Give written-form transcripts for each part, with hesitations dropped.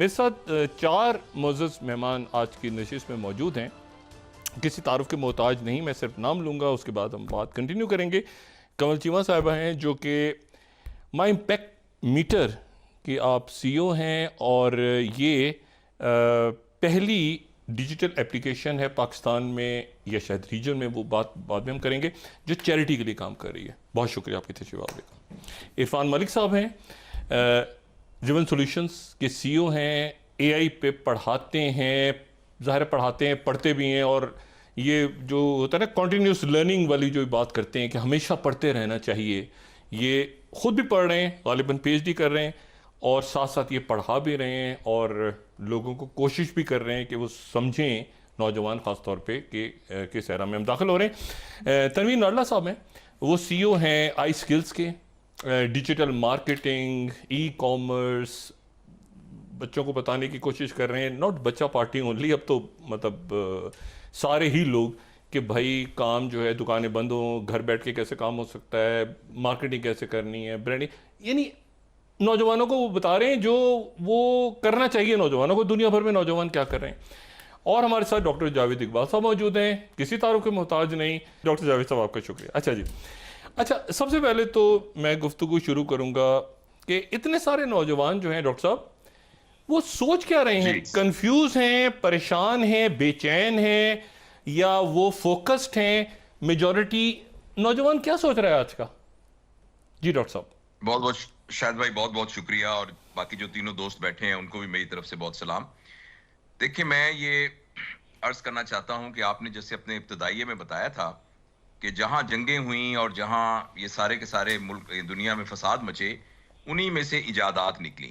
میرے ساتھ چار معزز مہمان آج کی نشست میں موجود ہیں. کسی تعارف کے محتاج نہیں، میں صرف نام لوں گا، اس کے بعد ہم بات کنٹینیو کریں گے. کنول چیمہ صاحبہ ہیں جو کہ مائی امپیکٹ میٹر کی آپ سی او ہیں، اور یہ پہلی ڈیجیٹل اپلیکیشن ہے پاکستان میں یا شاید ریجن میں، وہ بات بعد میں ہم کریں گے، جو چیریٹی کے لیے کام کر رہی ہے. بہت شکریہ آپ کی تشریف آوری کا. عرفان ملک صاحب ہیں، ریون سولوشنز کے سی او ہیں، اے آئی پہ پڑھاتے ہیں، ظاہر پڑھاتے ہیں، پڑھتے بھی ہیں، اور یہ جو ہوتا ہے نا کنٹینیوس لرننگ والی جو بات کرتے ہیں کہ ہمیشہ پڑھتے رہنا چاہیے، یہ خود بھی پڑھ رہے ہیں، غالباً پی ایچ ڈی کر رہے ہیں، اور ساتھ ساتھ یہ پڑھا بھی رہے ہیں، اور لوگوں کو کوشش بھی کر رہے ہیں کہ وہ سمجھیں، نوجوان خاص طور پہ کہ کس ایرا میں ہم داخل ہو رہے ہیں. تنویر ناڈلا صاحب ہیں، وہ سی او ہیں آئی اسکلز کے، ڈیجیٹل مارکیٹنگ، ای کامرس، بچوں کو بتانے کی کوشش کر رہے ہیں. ناٹ بچہ پارٹی اونلی، اب تو مطلب سارے ہی لوگ کہ بھائی کام جو ہے دکانیں بند ہوں، گھر بیٹھ کے کیسے کام ہو سکتا ہے، مارکیٹنگ کیسے کرنی ہے، برانڈنگ، یعنی نوجوانوں کو وہ بتا رہے ہیں جو وہ کرنا چاہیے نوجوانوں کو. دنیا بھر میں نوجوان کیا کر رہے ہیں. اور ہمارے ساتھ ڈاکٹر جاوید اقبال صاحب موجود ہیں، کسی تعارف کے محتاج نہیں. ڈاکٹر جاوید صاحب آپ کا شکریہ. اچھا جی، اچھا سب سے پہلے تو میں گفتگو شروع کروں گا کہ اتنے سارے نوجوان جو ہیں ڈاکٹر صاحب، وہ سوچ کیا رہے ہیں؟ کنفیوز ہیں، پریشان ہیں، بے چین ہیں، یا وہ فوکسڈ ہیں؟ میجورٹی نوجوان کیا سوچ رہا ہے آج کا؟ جی ڈاکٹر صاحب. بہت بہت شاہد بھائی، بہت بہت شکریہ، اور باقی جو تینوں دوست بیٹھے ہیں ان کو بھی میری طرف سے بہت سلام. دیکھیں، میں یہ عرض کرنا چاہتا ہوں کہ آپ نے جیسے اپنے ابتدائیے میں بتایا تھا کہ جہاں جنگیں ہوئیں اور جہاں یہ سارے کے سارے ملک دنیا میں فساد مچے، انہی میں سے ایجادات نکلی.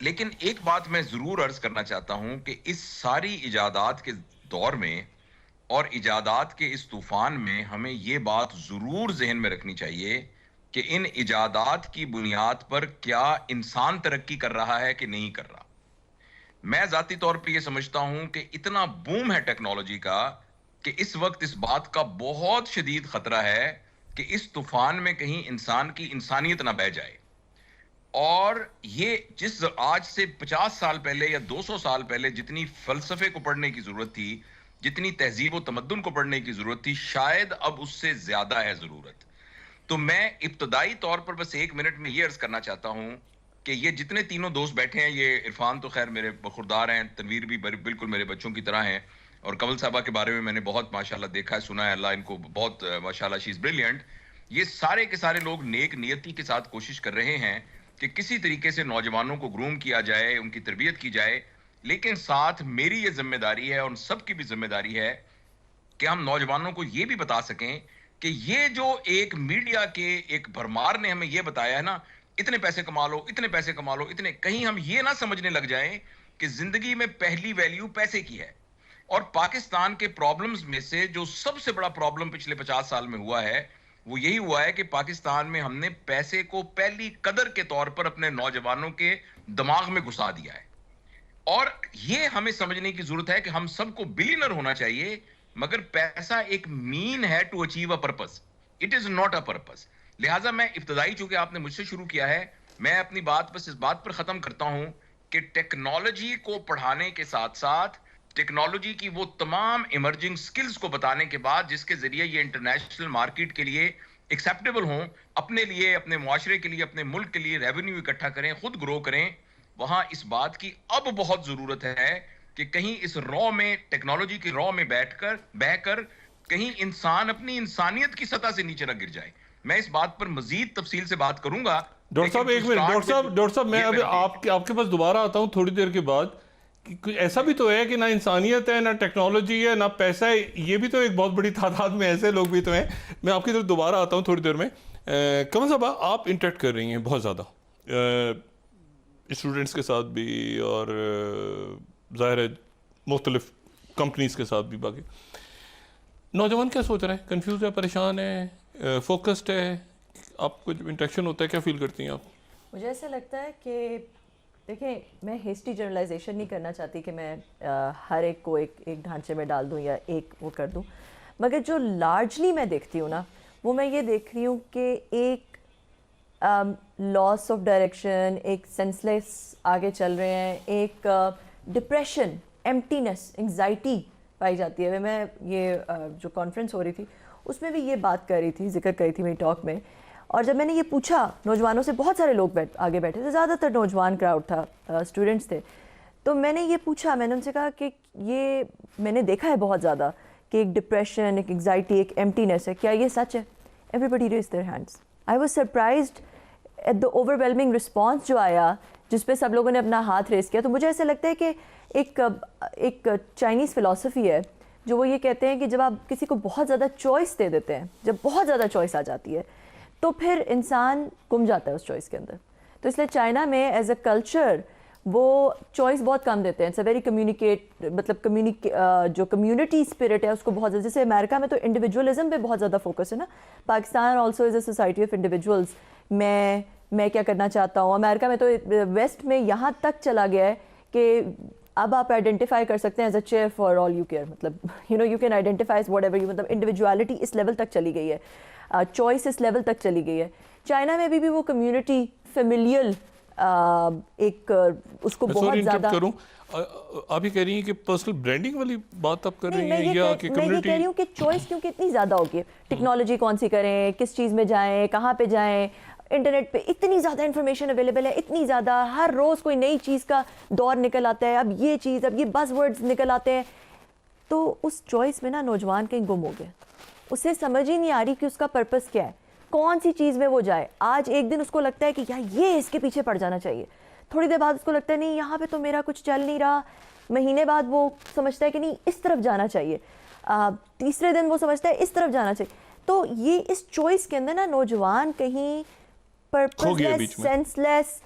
لیکن ایک بات میں ضرور عرض کرنا چاہتا ہوں کہ اس ساری ایجادات کے دور میں اور ایجادات کے اس طوفان میں ہمیں یہ بات ضرور ذہن میں رکھنی چاہیے کہ ان ایجادات کی بنیاد پر کیا انسان ترقی کر رہا ہے کہ نہیں کر رہا. میں ذاتی طور پہ یہ سمجھتا ہوں کہ اتنا بوم ہے ٹیکنالوجی کا کہ اس وقت اس بات کا بہت شدید خطرہ ہے کہ اس طوفان میں کہیں انسان کی انسانیت نہ بہہ جائے. اور یہ جس آج سے 50 سال پہلے یا 200 سال پہلے جتنی فلسفے کو پڑھنے کی ضرورت تھی، جتنی تہذیب و تمدن کو پڑھنے کی ضرورت تھی، شاید اب اس سے زیادہ ہے ضرورت. تو میں ابتدائی طور پر بس 1 منٹ میں یہ عرض کرنا چاہتا ہوں کہ یہ جتنے تینوں دوست بیٹھے ہیں، یہ عرفان تو خیر میرے بخوردار ہیں، تنویر بھی بالکل میرے بچوں کی طرح ہیں، اور کنول صاحبہ کے بارے میں میں نے بہت ماشاءاللہ دیکھا ہے، سنا ہے، اللہ ان کو بہت ماشاءاللہ شی از بریلینٹ. یہ سارے کے سارے لوگ نیک نیتی کے ساتھ کوشش کر رہے ہیں کہ کسی طریقے سے نوجوانوں کو گروم کیا جائے، ان کی تربیت کی جائے. لیکن ساتھ میری یہ ذمہ داری ہے اور ان سب کی بھی ذمہ داری ہے کہ ہم نوجوانوں کو یہ بھی بتا سکیں کہ یہ جو ایک میڈیا کے ایک بھرمار نے ہمیں یہ بتایا ہے نا، اتنے پیسے کما لو، اتنے پیسے کما لو، اتنے، کہیں ہم یہ نہ سمجھنے لگ جائیں کہ زندگی میں پہلی ویلیو پیسے کی ہے. اور پاکستان کے پرابلمز میں سے جو سب سے بڑا پرابلم پچھلے 50 سال میں ہوا ہے، وہ یہی ہوا ہے کہ پاکستان میں ہم نے پیسے کو پہلی قدر کے طور پر اپنے نوجوانوں کے دماغ میں گھسا دیا ہے. اور یہ ہمیں سمجھنے کی ضرورت ہے کہ ہم سب کو بلینر ہونا چاہیے، مگر پیسہ ایک مین ہے to achieve a purpose, it is not a purpose. لہٰذا میں ابتدائی، چونکہ آپ نے مجھ سے شروع کیا ہے، میں اپنی بات بس اس بات پر ختم کرتا ہوں کہ ٹیکنالوجی کو پڑھانے کے ساتھ ساتھ ٹیکنالوجی کی وہ تمام ایمرجنگ سکلز کو بتانے کے بعد جس کے ذریعے یہ انٹرنیشنل مارکیٹ کے لیے ایکسیپٹیبل ہوں، اپنے لیے، اپنے معاشرے کے لیے، اپنے ملک کے لیے ریونیو اکٹھا کریں، خود گرو کریں، وہاں اس بات کی اب بہت ضرورت ہے کہ کہیں اس رو میں، ٹیکنالوجی کے رو میں بہ کر کہیں انسان اپنی انسانیت کی سطح سے نیچے نہ گر جائے. میں اس بات پر مزید تفصیل سے بات کروں گا. ڈاکٹر صاحب ایک منٹ، ڈاکٹر صاحب میں اب آپ کے پاس دوبارہ آتا ہوں تھوڑی دیر کے بعد. کچھ ایسا بھی تو ہے کہ نہ انسانیت ہے، نہ ٹیکنالوجی ہے، نہ پیسہ ہے، یہ بھی تو ایک بہت بڑی تعداد میں ایسے لوگ بھی تو ہیں. میں آپ کی طرف دوبارہ آتا ہوں تھوڑی دیر میں. کنول صاحب، آپ انٹریکٹ کر رہی ہیں بہت زیادہ اسٹوڈنٹس کے ساتھ بھی، اور ظاہر ہے مختلف کمپنیز کے ساتھ بھی. باقی نوجوان کیا سوچ رہے ہیں؟ کنفیوز ہے، پریشان ہے، فوکسڈ ہے؟ آپ کو جب انٹریکشن ہوتا ہے کیا فیل کرتی ہیں آپ؟ مجھے ایسا لگتا ہے کہ دیکھیں، میں ہیسٹی جنرلائزیشن نہیں کرنا چاہتی کہ میں ہر ایک کو ایک ڈھانچے میں ڈال دوں یا ایک وہ کر دوں، مگر جو لارجلی میں دیکھتی ہوں نا، وہ میں یہ دیکھ رہی ہوں کہ ایک لاس آف ڈائریکشن, ایک سینسلیس آگے چل رہے ہیں, ایک ڈپریشن, ایمٹینس, انگزائٹی پائی جاتی ہے. میں یہ جو کانفرنس ہو رہی تھی اس میں بھی یہ بات کر رہی تھی, ذکر کری تھی میری ٹاک میں, اور جب میں نے یہ پوچھا نوجوانوں سے, بہت سارے لوگ آگے بیٹھے تھے, زیادہ تر نوجوان کراؤڈ تھا, اسٹوڈنٹس تھے, تو میں نے یہ پوچھا, میں نے ان سے کہا کہ یہ میں نے دیکھا ہے بہت زیادہ کہ ایک ڈپریشن, ایک انگزائٹی, ایک ایمٹینس ہے, کیا یہ سچ ہے؟ Everybody raise their hands. I was surprised at the overwhelming response جو آیا, جس پہ سب لوگوں نے اپنا ہاتھ ریز کیا. تو مجھے ایسا لگتا ہے کہ ایک چائنیز فلاسفی ہے جو وہ یہ کہتے ہیں کہ جب آپ کسی کو بہت زیادہ چوائس دے دیتے ہیں, جب بہت زیادہ چوائس آ جاتی ہے تو پھر انسان گم جاتا ہے اس چوائس کے اندر. تو اس لیے چائنا میں ایز اے کلچر وہ چوائس بہت کم دیتے ہیں. اٹس اے ویری جو کمیونٹی اسپرٹ ہے اس کو بہت زیادہ, جیسے امریکہ میں تو انڈیویجولزم پہ بہت زیادہ فوکس ہے نا, Pakistan also is a society of individuals. میں کیا کرنا چاہتا ہوں, امریکہ میں تو ویسٹ میں یہاں تک چلا گیا ہے کہ اب آپ آئیڈینٹیفائی کر سکتے ہیں as a chair for all you care, مطلب you can identify whatever you, مطلب انڈیویجوالٹی اس لیول تک چلی گئی ہے, چوائس اس لیول تک چلی گئی ہے. چائنا میں بھی وہ کمیونٹی فیملیل ایک اس کو بہت زیادہ. آپ یہ کہہ رہی ہیں کہ پرسنل برانڈنگ والی بات آپ کر رہی ہیں, یا کہ میں یہ کہہ رہی ہوں کہ چوائس کیونکہ اتنی زیادہ ہوگی, ٹیکنالوجی کون سی کریں, کس چیز میں جائیں, کہاں پہ جائیں, انٹرنیٹ پہ اتنی زیادہ انفارمیشن اویلیبل ہے, اتنی زیادہ, ہر روز کوئی نئی چیز کا دور نکل آتا ہے, اب یہ چیز, اب یہ بز ورڈز نکل آتے ہیں. تو اس چوائس میں نا نوجوان کہیں گم ہو گیا, اسے سمجھ ہی نہیں آ رہی کہ اس کا پرپس کیا ہے, کون سی چیز میں وہ جائے. آج ایک دن اس کو لگتا ہے کہ یار یہ اس کے پیچھے پڑ جانا چاہیے, تھوڑی دیر بعد اس کو لگتا ہے نہیں یہاں پہ تو میرا کچھ چل نہیں رہا, مہینے بعد وہ سمجھتا ہے کہ نہیں اس طرف جانا چاہیے, تیسرے دن وہ سمجھتا ہے اس طرف جانا چاہیے. تو یہ اس چوائس کے اندر نا نوجوان کہیں پرپس لیس, سینس لیس,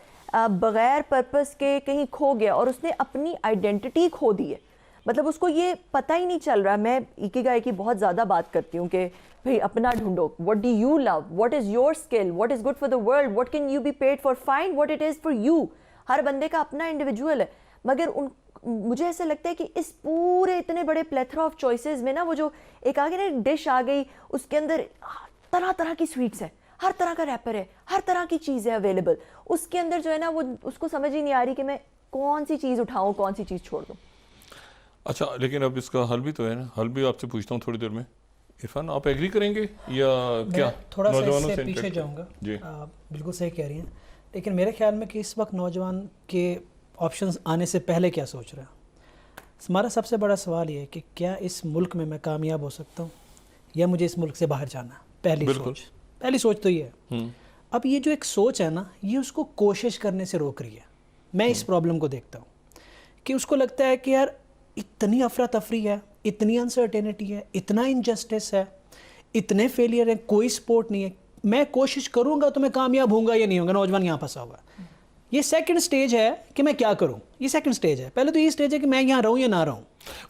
بغیر پرپس کے کہیں کھو گیا, اور اس نے اپنی آئیڈینٹی کھو دی ہے. مطلب اس کو یہ پتہ ہی نہیں چل رہا. میں ایکیگائی کی بہت زیادہ بات کرتی ہوں کہ بھئی اپنا ڈھونڈو, what do you love, what is your skill, what is good for the world, what can you be paid for, find what it is for you. ہر بندے کا اپنا انڈیویجول ہے, مگر مجھے ایسا لگتا ہے کہ اس پورے اتنے بڑے پلیتھرا آف چوائسیز میں نا وہ جو ایک آگے نا ڈش آ گئی, اس کے اندر طرح طرح کی سویٹس ہے, ہر طرح کا ریپر ہے, ہر طرح کی چیز ہے اویلیبل, اس کے اندر جو ہے نا وہ اس کو سمجھ ہی نہیں آ رہی کہ میں کون سی چیز اٹھاؤں, کون سی چیز چھوڑ دوں. اچھا, لیکن اب اس کا حل بھی تو ہے نا, حل بھی آپ سے پوچھتا ہوں تھوڑی دیر میں. عرفان آپ ایگری کریں گے یا کیا؟ تھوڑا سا اس سے پیچھے جاؤں گا. جی بالکل صحیح کہہ رہی ہیں, لیکن میرے خیال میں کہ اس وقت نوجوان کے آپشنز آنے سے پہلے کیا سوچ رہا ہے. ہمارا سب سے بڑا سوال یہ ہے کہ کیا اس ملک میں کامیاب ہو سکتا ہوں یا مجھے اس ملک سے باہر جانا. پہلی سوچ تو یہ ہے. اب یہ جو ایک سوچ ہے نا, یہ اس کو کوشش کرنے سے روک رہی ہے. میں اس پرابلم کو دیکھتا ہوں کہ اس کو لگتا ہے کہ یار اتنی افراتفری ہے, اتنی انسرٹینٹی ہے, اتنا انجسٹس ہے, اتنے فیلئر ہیں, کوئی سپورٹ نہیں ہے, میں کوشش کروں گا تو میں کامیاب ہوں گا یا نہیں ہوں گا. نوجوان یہاں پھنسا ہوا. یہ سیکنڈ سٹیج ہے کہ میں کیا کروں, یہ سیکنڈ سٹیج ہے. پہلے تو یہ سٹیج ہے کہ میں یہاں رہوں یا نہ رہوں,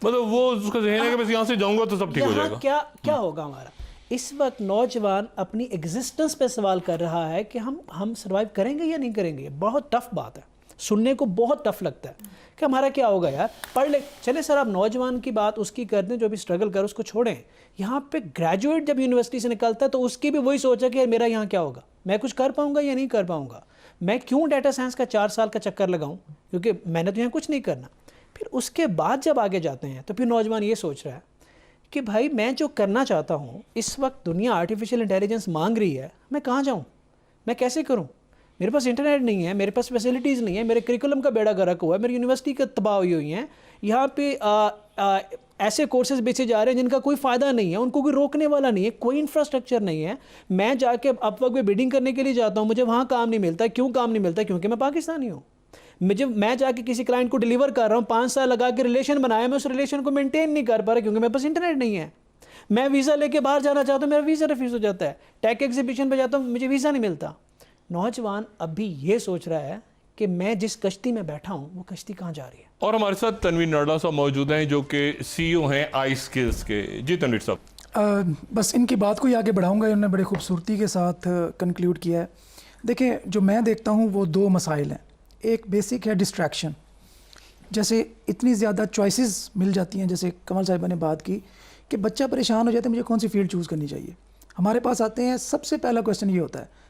مطلب وہ اس کا ذہن ہے کہ بس یہاں سے جاؤں گا تو سب ٹھیک ہو جائے گا. کیا ہوگا ہمارا. اس وقت نوجوان اپنی ایگزسٹنس پہ سوال کر رہا ہے کہ ہم سروائیو کریں گے یا نہیں کریں گے. بہت ٹف بات ہے, سننے کو بہت ٹف لگتا ہے کہ ہمارا کیا ہوگا یار. پڑھ لے چلے سر, آپ نوجوان کی بات اس کی کر دیں جو بھی اسٹرگل کر, اس کو چھوڑیں. یہاں پہ گریجویٹ جب یونیورسٹی سے نکلتا ہے تو اس کی بھی وہی سوچ ہے کہ میرا یہاں کیا ہوگا, میں کچھ کر پاؤں گا یا نہیں کر پاؤں گا, میں کیوں ڈیٹا سائنس کا 4 سال کا چکر لگاؤں, کیونکہ میں نے تو یہاں کچھ نہیں کرنا. پھر اس کے بعد جب آگے جاتے ہیں تو پھر نوجوان یہ سوچ رہا ہے کہ بھائی میں جو کرنا چاہتا ہوں, اس وقت دنیا آرٹیفیشیل انٹیلیجنس مانگ رہی ہے, میں کہاں جاؤں, میں کیسے کروں. میرے پاس انٹرنیٹ نہیں ہے, میرے پاس فیسلٹیز نہیں ہے, میرے کریکولم کا بیڑا گرک ہوا ہے, میری یونیورسٹی کا تباہ ہوئی ہیں. یہاں پہ ایسے کورسز بیچے جا رہے ہیں جن کا کوئی فائدہ نہیں ہے, ان کو کوئی روکنے والا نہیں ہے, کوئی انفراسٹرکچر نہیں ہے. میں جا کے اب وقت میں بیڈنگ کرنے کے لیے جاتا ہوں, مجھے وہاں کام نہیں ملتا. کیوں کام نہیں ملتا؟ کیونکہ میں پاکستانی ہوں. میں جا کے کسی کلائنٹ کو ڈیلیور کر رہا ہوں, 5 سال لگا کے ریلیشن بنایا, میں اس ریلیشن کو مینٹین نہیں کر پا رہا کیونکہ میرے پاس انٹرنیٹ نہیں ہے. میں ویزا لے کے باہر جانا چاہتا ہوں, میرا ویزا ریفیوز ہو جاتا ہے. ٹیک ایگزیبیشن پہ جاتا ہوں, مجھے ویزا نہیں ملتا. نوجوان اب بھی یہ سوچ رہا ہے کہ میں جس کشتی میں بیٹھا ہوں وہ کشتی کہاں جا رہی ہے. اور ہمارے ساتھ تنویر نرلا صاحب موجود ہیں جو کہ سی او ہیں آئی سکلز کے. جی تنویر صاحب. بس ان کی بات کو ہی آگے بڑھاؤں گا, انہوں نے بڑی خوبصورتی کے ساتھ کنکلیوڈ کیا ہے. دیکھیں جو میں دیکھتا ہوں وہ 2 مسائل ہیں. ایک بیسک ہے ڈسٹریکشن, جیسے اتنی زیادہ چوائسیز مل جاتی ہیں, جیسے کمل صاحبہ نے بات کی کہ بچہ پریشان ہو جاتا ہے مجھے کون سی فیلڈ چوز کرنی چاہیے. ہمارے پاس آتے ہیں, سب سے پہلا کویسچن یہ ہوتا ہے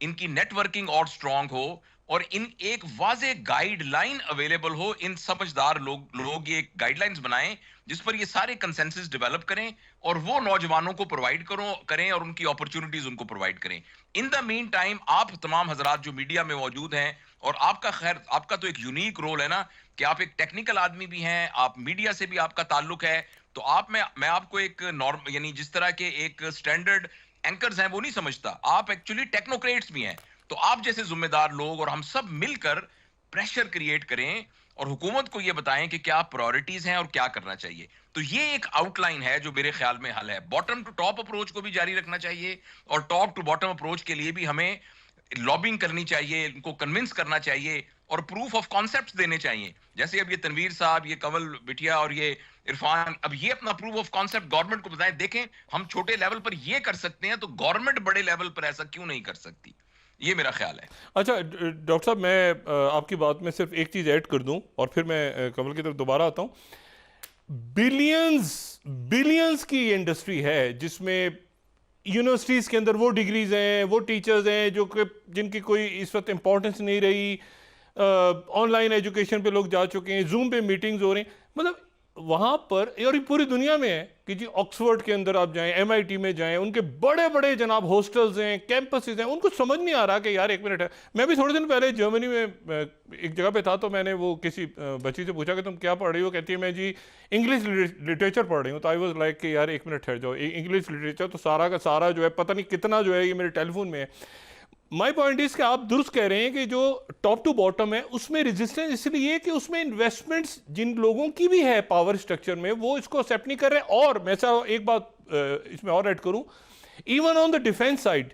ان کی نیٹ ورکنگ اور اسٹرانگ ہو, اور ان ایک واضح گائیڈ لائن اویلیبل ہو, ان سمجھدار لوگ یہ گائیڈ لائنز بنائیں جس پر یہ سارے کنسنسس ڈیولپ کریں اور وہ نوجوانوں کو پرووائڈ کریں اور ان کی اپرچونٹیز ان کو پرووائڈ کریں. ان دا مین ٹائم آپ تمام حضرات جو میڈیا میں موجود ہیں, اور آپ کا تو ایک یونیک رول ہے نا کہ آپ ایک ٹیکنیکل آدمی بھی ہیں, آپ میڈیا سے بھی آپ کا تعلق ہے, تو میں آپ کو ایک نارم یعنی جس طرح کے ایک اسٹینڈرڈ اینکرز ہیں وہ نہیں سمجھتا, آپ ایکچولی ٹیکنوکریٹس بھی ہیں. تو آپ جیسے ذمہ دار لوگ اور ہم سب مل کر پریشر کریٹ کریں اور حکومت کو یہ بتائیں کہ کیا پرائورٹیز ہیں اور کیا کرنا چاہیے. تو یہ ایک آؤٹ لائن ہے جو میرے خیال میں حل ہے. باٹم ٹو ٹاپ اپروچ کو بھی جاری رکھنا چاہیے, اور ٹاپ ٹو باٹم اپروچ کے لیے بھی ہمیں لابنگ کرنی چاہیے, ان کو کنونس کرنا چاہیے اور پروف آف کانسیپٹس دینے چاہیے. جیسے اب یہ تنویر صاحب, یہ کنول بٹیا اور یہ عرفان, اب یہ اپنا پروف آف کانسیپٹ گورنمنٹ کو بتائیں, دیکھیں ہم چھوٹے لیول پر یہ کر سکتے ہیں تو گورنمنٹ بڑے لیول پر ایسا کیوں نہیں کر سکتی. یہ میرا خیال ہے. اچھا ڈاکٹر صاحب, میں آپ کی بات میں صرف ایک چیز ایڈ کر دوں اور پھر میں کنول کی طرف دوبارہ آتا ہوں. بلینز کی انڈسٹری ہے جس میں یونیورسٹیز کے اندر وہ ڈگریز ہیں, وہ ٹیچرز ہیں جو کہ جن کی کوئی اس وقت امپورٹنس نہیں رہی, آن لائن ایجوکیشن پہ لوگ جا چکے ہیں, زوم پہ میٹنگز ہو رہی ہیں. مطلب وہاں پر, اور یہ پوری دنیا میں ہے کہ جی آکسفورڈ کے اندر آپ جائیں, MIT میں جائیں, ان کے بڑے بڑے جناب ہاسٹلز ہیں, کیمپسز ہیں, ان کو سمجھ نہیں آ رہا کہ یار ایک منٹ ہے. میں بھی تھوڑے دن پہلے جرمنی میں ایک جگہ پہ تھا, تو میں نے وہ کسی بچی سے پوچھا کہ تم کیا پڑھ رہی ہو, کہتی ہے میں جی انگلش لٹریچر پڑھ رہی ہوں. تو آئی واز لائک کہ یار ایک منٹ ٹھہر جاؤ, انگلش لٹریچر تو سارا کا سارا جو ہے پتہ نہیں کتنا جو ہے یہ میرے ٹیلی فون میں ہے. مائی پوائنٹ از کہ آپ درست کہہ رہے ہیں کہ جو ٹاپ ٹو باٹم ہے اس میں ریزسٹنس اس لیے کہ اس میں انویسٹمنٹس جن لوگوں کی بھی ہے پاور اسٹرکچر میں وہ اس کو ایکسیپٹ نہیں کر رہے. اور میں ایک بات اس میں اور ایڈ کروں, even on the defence side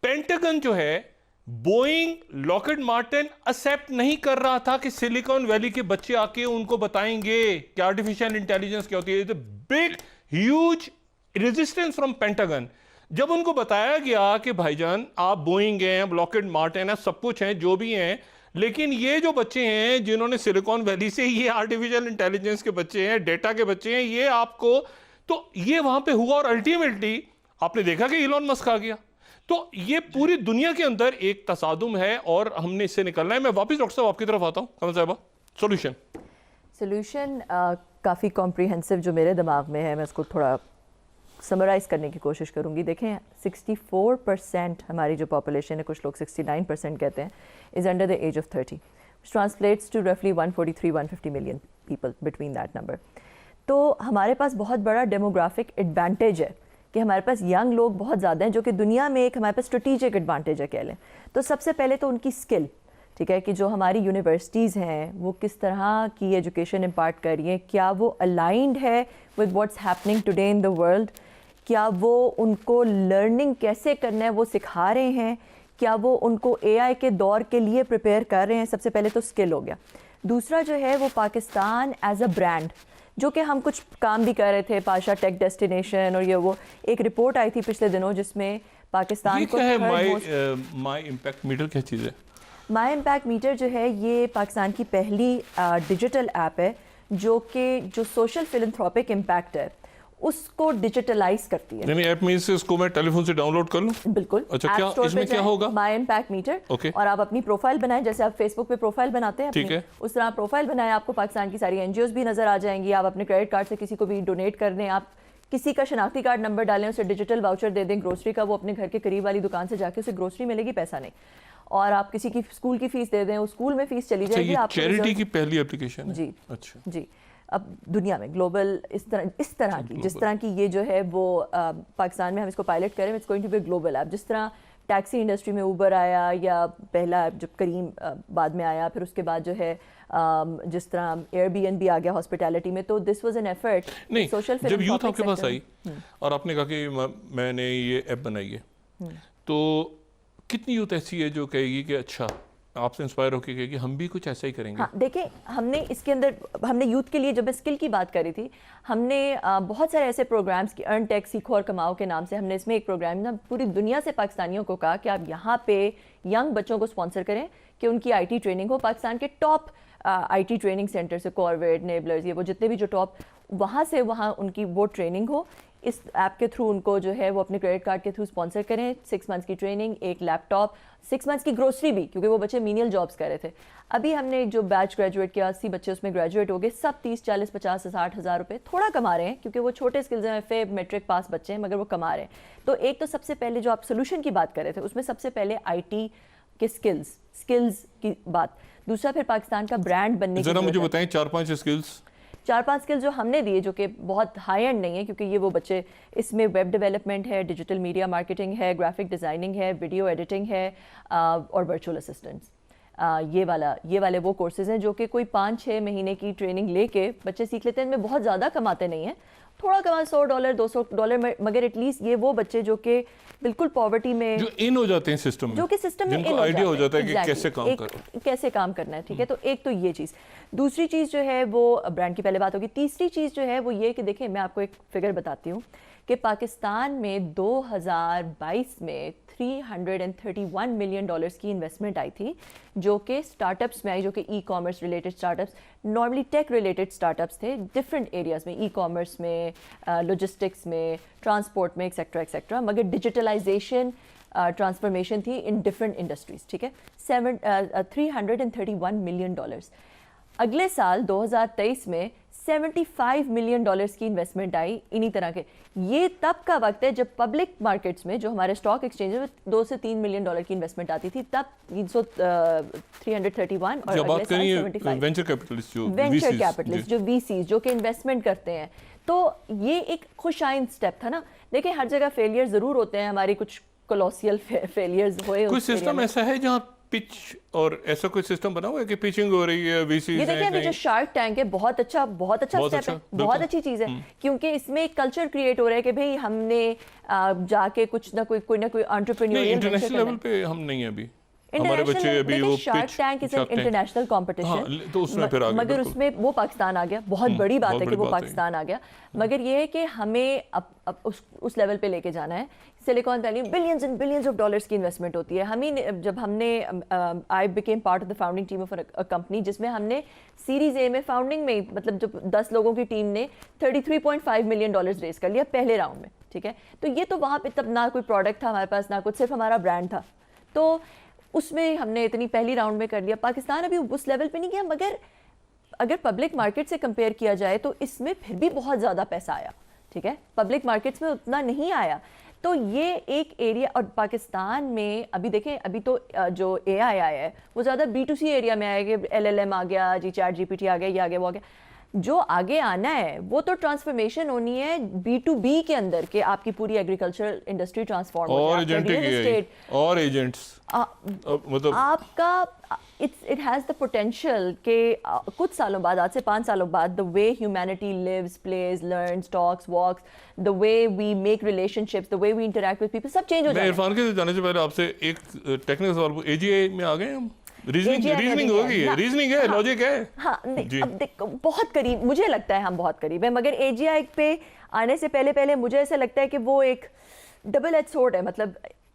Pentagon جو ہے, بوئنگ, لاکہیڈ مارٹن ایکسیپٹ نہیں کر رہا تھا کہ سلیکان ویلی کے بچے آ کے ان کو بتائیں گے کہ آرٹیفیشیل انٹیلیجنس کیا ہوتی ہے. Big huge resistance from Pentagon. جب ان کو بتایا گیا کہ بھائی جان آپ بوئنگ ہیں, لاکہیڈ مارٹن ہیں, سب کچھ ہیں جو بھی ہیں, لیکن یہ جو بچے ہیں جنہوں نے سلیکان ویلی سے, یہ آرٹیفیشیل انٹیلیجنس کے بچے ہیں, ڈیٹا کے بچے ہیں, یہ آپ کو, تو یہ وہاں پہ ہوا. اور الٹیمیٹلی آپ نے دیکھا کہ ایلون مسک آ گیا. تو یہ پوری دنیا کے اندر ایک تصادم ہے اور ہم نے اس سے نکلنا ہے. میں واپس ڈاکٹر صاحب آپ کی طرف آتا ہوں. کنول صاحبہ, سولوشن کافی کمپریہنسو جو میرے دماغ میں ہے, میں اس کو تھوڑا سمرائز کرنے کی کوشش کروں گی. دیکھیں 64% ہماری جو پاپولیشن ہے, کچھ لوگ 69% کہتے ہیں, is under the age of 30, which translates to roughly 143-150 million people between that number. تو ہمارے پاس بہت بڑا ڈیموگرافک ایڈوانٹیج ہے کہ ہمارے پاس ینگ لوگ بہت زیادہ ہیں, جو کہ دنیا میں ایک ہمارے پاس اسٹریٹجک ایڈوانٹیج ہے کہہ لیں. تو سب سے پہلے تو ان کی اسکل, ٹھیک ہے, کہ جو ہماری یونیورسٹیز ہیں وہ کس طرح کی ایجوکیشن امپارٹ کر رہی ہیں, کیا وہ الائنڈ ہے with what's happening today in the world, کیا وہ ان کو لرننگ کیسے کرنا ہے وہ سکھا رہے ہیں, کیا وہ ان کو AI کے دور کے لیے پریپیئر کر رہے ہیں. سب سے پہلے تو اسکل ہو گیا. دوسرا جو ہے وہ پاکستان ایز اے برانڈ, جو کہ ہم کچھ کام بھی کر رہے تھے, پاشا ٹیک ڈیسٹینیشن, اور یہ وہ ایک رپورٹ آئی تھی پچھلے دنوں جس میں پاکستان کو مائی امپیکٹ میٹر کیا چیز ہے؟ مائی امپیکٹ میٹر جو ہے یہ پاکستان کی پہلی ڈیجیٹل ایپ ہے جو کہ جو سوشل فلنتھروپک امپیکٹ ہے اس کو ڈیجیٹلائز کرتی ہے. یعنی ایپ مینس اس کو میں ٹیلی فون سے ڈاؤن لوڈ کر لوں؟ بالکل. اچھا, کیا اس میں کیا ہوگا؟ مائی امپیکٹ میٹر, اور آپ اپنی پروفائل بنائیں, جیسے آپ فیس بک پہ پروفائل بناتے ہیں اپنی, اس طرح پروفائل بنائیں, آپ کو پاکستان کی ساری NGOs بھی نظر آ جائیں گی. آپ اپنے کریڈٹ کارڈ سے کسی کو بھی ڈونیٹ کر دیں, آپ کسی کا شناختی کارڈ نمبر ڈالیں, اسے ڈیجیٹل واؤچر دے دیں گروسری کا, وہ اپنے گھر کے قریب والی دکان سے جا کے اسے گروسری ملے گی, پیسہ نہیں. اور آپ کسی کی اسکول کی فیس دے دیں, اس اسکول میں فیس چلی جائے گی. آپ چیریٹی کی پہلی اپلیکیشن ہے. جی. اچھا جی. اب دنیا میں گلوبل اس طرح کی جس طرح کی یہ جو ہے وہ پاکستان میں ہم اس کو پائلٹ کریں, it's going to be global app. جس طرح ٹیکسی انڈسٹری میں اوبر آیا, یا پہلا جب کریم بعد میں آیا, پھر اس کے بعد جو ہے جس طرح ایئر بی این بی آ گیا ہاسپٹیلٹی میں, تو دس واز این ایفرٹ. نہیں, جب یوتھ آپ کے پاس آئی اور آپ نے کہا کہ میں نے یہ ایپ بنائی ہے, تو کتنی یوتھ ایسی ہے جو کہے گی کہ اچھا آپ سے انسپائر ہو کے کہ ہم بھی کچھ ایسا ہی کریں گے؟ ہاں دیکھیں, ہم نے اس کے اندر ہم نے یوتھ کے لیے جب میں اسکل کی بات کر رہی تھی, ہم نے بہت سارے ایسے پروگرامس کی, ارن ٹیک سیکھو اور کماؤ کے نام سے ہم نے اس میں ایک پروگرام پوری دنیا سے پاکستانیوں کو کہا کہ آپ یہاں پہ ینگ بچوں کو اسپانسر کریں کہ ان کی IT ٹریننگ ہو. پاکستان کے ٹاپ IT ٹریننگ سینٹر سے, کورویٹ, نیبلرز, یہ وہ جتنے بھی جو ٹاپ, وہاں سے وہاں ان کی وہ ٹریننگ ہو. اس ایپ کے تھرو ان کو جو ہے وہ اپنے کریڈٹ کارڈ کے تھرو اسپانسر کریں, 6 months کی ٹریننگ, ایک لیپ ٹاپ, 6 months کی گروسری بھی, کیونکہ وہ بچے مینیل جابس کر رہے تھے. ابھی ہم نے جو بیچ گریجویٹ کیا, 80 بچے اس میں گریجویٹ ہو گئے, سب 30, 40, 50, 60 ہزار روپے تھوڑا کما رہے ہیں, کیونکہ وہ چھوٹے اسکلز ہیں, ایف اے میٹرک پاس بچے ہیں, مگر وہ کما رہے ہیں. تو ایک تو سب سے پہلے جو آپ سولوشن کی بات کر رہے تھے, اس میں سب سے پہلے آئی ٹی کے اسکلز کی بات. دوسرا پھر پاکستان کا برانڈ بننے کی, ذرا مجھے بتائیں 4-5 اسکلز. 4-5 اسکل جو ہم نے دیے, جو کہ بہت ہائی اینڈ نہیں ہے, کیونکہ یہ وہ بچے, اس میں ویب ڈیولپمنٹ ہے, ڈیجیٹل میڈیا مارکیٹنگ ہے, گرافک ڈیزائننگ ہے, ویڈیو ایڈیٹنگ ہے, اور ورچوئل اسسٹنٹس. یہ والے وہ کورسز ہیں جو کہ کوئی 5-6 مہینے کی ٹریننگ لے کے بچے سیکھ لیتے ہیں. ان میں بہت زیادہ کماتے نہیں ہیں, تھوڑا کما $100 $200, مگر ایٹ لیسٹ یہ وہ بچے جو کہ بالکل پاورٹی میں, جو ان ہو جاتے ہیں سسٹم میں, جو کہ سسٹم میں جن کو آئیڈیا ہو جاتا ہے کہ کیسے کام کیسے کام کرنا ہے. ٹھیک ہے, تو ایک تو یہ چیز. دوسری چیز جو ہے وہ برانڈ کی پہلے بات ہوگی. تیسری چیز جو ہے وہ یہ کہ دیکھیں, میں آپ کو ایک فگر بتاتی ہوں کہ پاکستان میں 2022 میں $331 ملین کی انویسٹمنٹ آئی تھی, جو کہ اسٹارٹ اپس میں آئی, جو کہ e commerce related startups, normally tech related startups تھے ڈفرینٹ ایریاز میں, ای کامرس میں, لاجسٹکس میں, ٹرانسپورٹ میں, ایکسیکٹرا ایکسیکٹرا, مگر ڈیجیٹلائزیشن ٹرانسفارمیشن تھی ان ڈفرینٹ انڈسٹریز. ٹھیک ہے, $331 ملین. اگلے سال 2023 میں $75 ملین کی انویسٹمنٹ آئی انہی طرح کے. یہ تب کا وقت ہے جب پبلک مارکیٹس میں, جو ہمارے اسٹاک ایکسچینج میں $2 سے $3 ملین کی انویسٹمنٹ آتی تھی, تب 331 اور اگلے سال 75. وینچر کیپٹلسٹ جو وی سیز جو کہ انویسٹمنٹ کرتے ہیں, تو یہ ایک خوش آئند اسٹیپ تھا نا. دیکھیں ہر جگہ فیلئر ضرور ہوتے ہیں, ہماری کچھ کولوسیل فیلئرز ہوئے. کوئی سسٹم ایسا ہے جہاں پچ اور ایسا کوئی سسٹم بنا ہوا ہے کہ پچنگ ہو رہی ہے, وی سی, یہ دیکھیں ابھی جو شارک ٹینک ہے, بہت اچھا اسٹیپ ہے, بہت اچھی چیز ہے, کیونکہ اس میں ایک کلچر کریٹ ہو رہا ہے کہ بھئی ہم نے جا کے کچھ نہ کوئی انٹرپرینیوریل انٹرنیشنل لیول پہ ہم نہیں ہیں ابھی, ہمارے بچے ابھی وہ shark tank is an international competition, تو اس میں پھر آگے, مگر اس میں وہ پاکستان آ گیا. بہت بڑی بات ہے کہ وہ پاکستان آ گیا, مگر یہ ہے کہ ہمیں اس لیول پہ لے کے جانا ہے. Silicon valley billions and billions of dollars کی انویسٹمنٹ ہوتی ہے. جب ہم نے I became part of the founding team of a company, جس میں ہم نے سیریز اے میں فاؤنڈنگ میں, مطلب جب 10 لوگوں کی ٹیم نے $33.5 ملین ریز کر لیا پہلے راؤنڈ میں. ٹھیک ہے, تو یہ تو وہاں پہ تب نہ کوئی پروڈکٹ تھا ہمارے پاس, نہ کچھ, صرف ہمارا برانڈ تھا. تو اس میں ہم نے اتنی پہلی راؤنڈ میں کر لیا. پاکستان ابھی اس لیول پہ نہیں گیا, مگر اگر پبلک مارکیٹ سے کمپیئر کیا جائے تو اس میں پھر بھی بہت زیادہ پیسہ آیا. ٹھیک ہے, پبلک مارکیٹس میں اتنا نہیں آیا. تو یہ ایک ایریا, اور پاکستان میں ابھی دیکھیں, ابھی تو جو اے آئی آیا ہے وہ زیادہ B2C ایریا میں آیا, کہ LLM آ گیا جی, چیٹ GPT آ گیا, یہ آ گیا, وہ آ گیا. جو آگے آنا ہے وہ تو ٹرانسفارمیشن ہونی ہے B2B کے اندر, کہ آپ کی پوری ایگریکلچر انڈسٹری ٹرانسفارم ہو جائے, اور ایجنٹس, مطلب آپ کا اٹ ہیز دا پوٹینشیل کہ کچھ سالوں بعد, آج سے 5 سالوں بعد, the way humanity lives, plays, learns, talks, walks, the way we make relationships, the way we interact with people, سب چینج ہو جائے. میں عرفان کے جانے سے پہلے آپ سے ایک ٹیکنیکل سوال, AGI میں آ گئے ہم, ریزننگ ہوگی, ریزننگ ہے, لاجک ہے. ہاں, اب بہت قریب مجھے لگتا ہے, ہم بہت قریب ہیں, مگر AGI پہ آنے سے پہلے مجھے ایسا لگتا ہے کہ وہ ایک ڈبل ایج سورڈ ہے, مطلب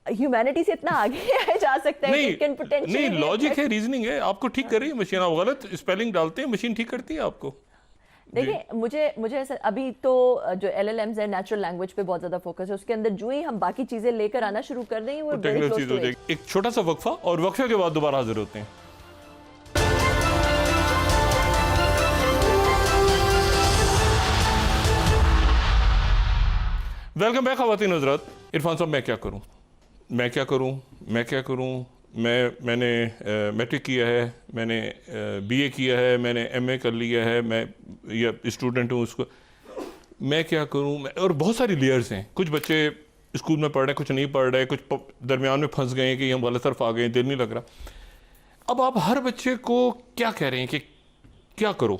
ہیومینٹی سے اتنا آگے جا سکتا ہے کہ نہیں, لاجک ہے, ریزننگ ہے, آپ کو ٹھیک کر رہی ہے مشین, آپ غلط اسپیلنگ ڈالتے ہیں, مشین ٹھیک کرتی ہے آپ کو. دیکھیں مجھے ایسا, ابھی تو جو LLMs ہے, نیچرل لینگویج پہ بہت زیادہ فوکس ہے, اس کے اندر جو ہی ہم باقی چیزیں لے کر آنا شروع کر دیں گے وہ ٹیکنیکل چیز ہو جائے گی. ایک چھوٹا سا وقفہ, اور وقفے کے بعد دوبارہ حاضر ہوتے ہیں. ویلکم بیک خواتین حضرات. عرفان صاحب, میں کیا کروں, میں نے میٹرک کیا ہے, میں نے BA کیا ہے, میں نے MA کر لیا ہے, میں یا اسٹوڈنٹ ہوں, اس کو میں کیا کروں. اور بہت ساری لیئرز ہیں, کچھ بچے اسکول میں پڑھ رہے ہیں, کچھ نہیں پڑھ رہے, کچھ درمیان میں پھنس گئے ہیں کہ ہم غلط طرف آ گئے ہیں, دل نہیں لگ رہا. اب آپ ہر بچے کو کیا کہہ رہے ہیں کہ کیا کرو,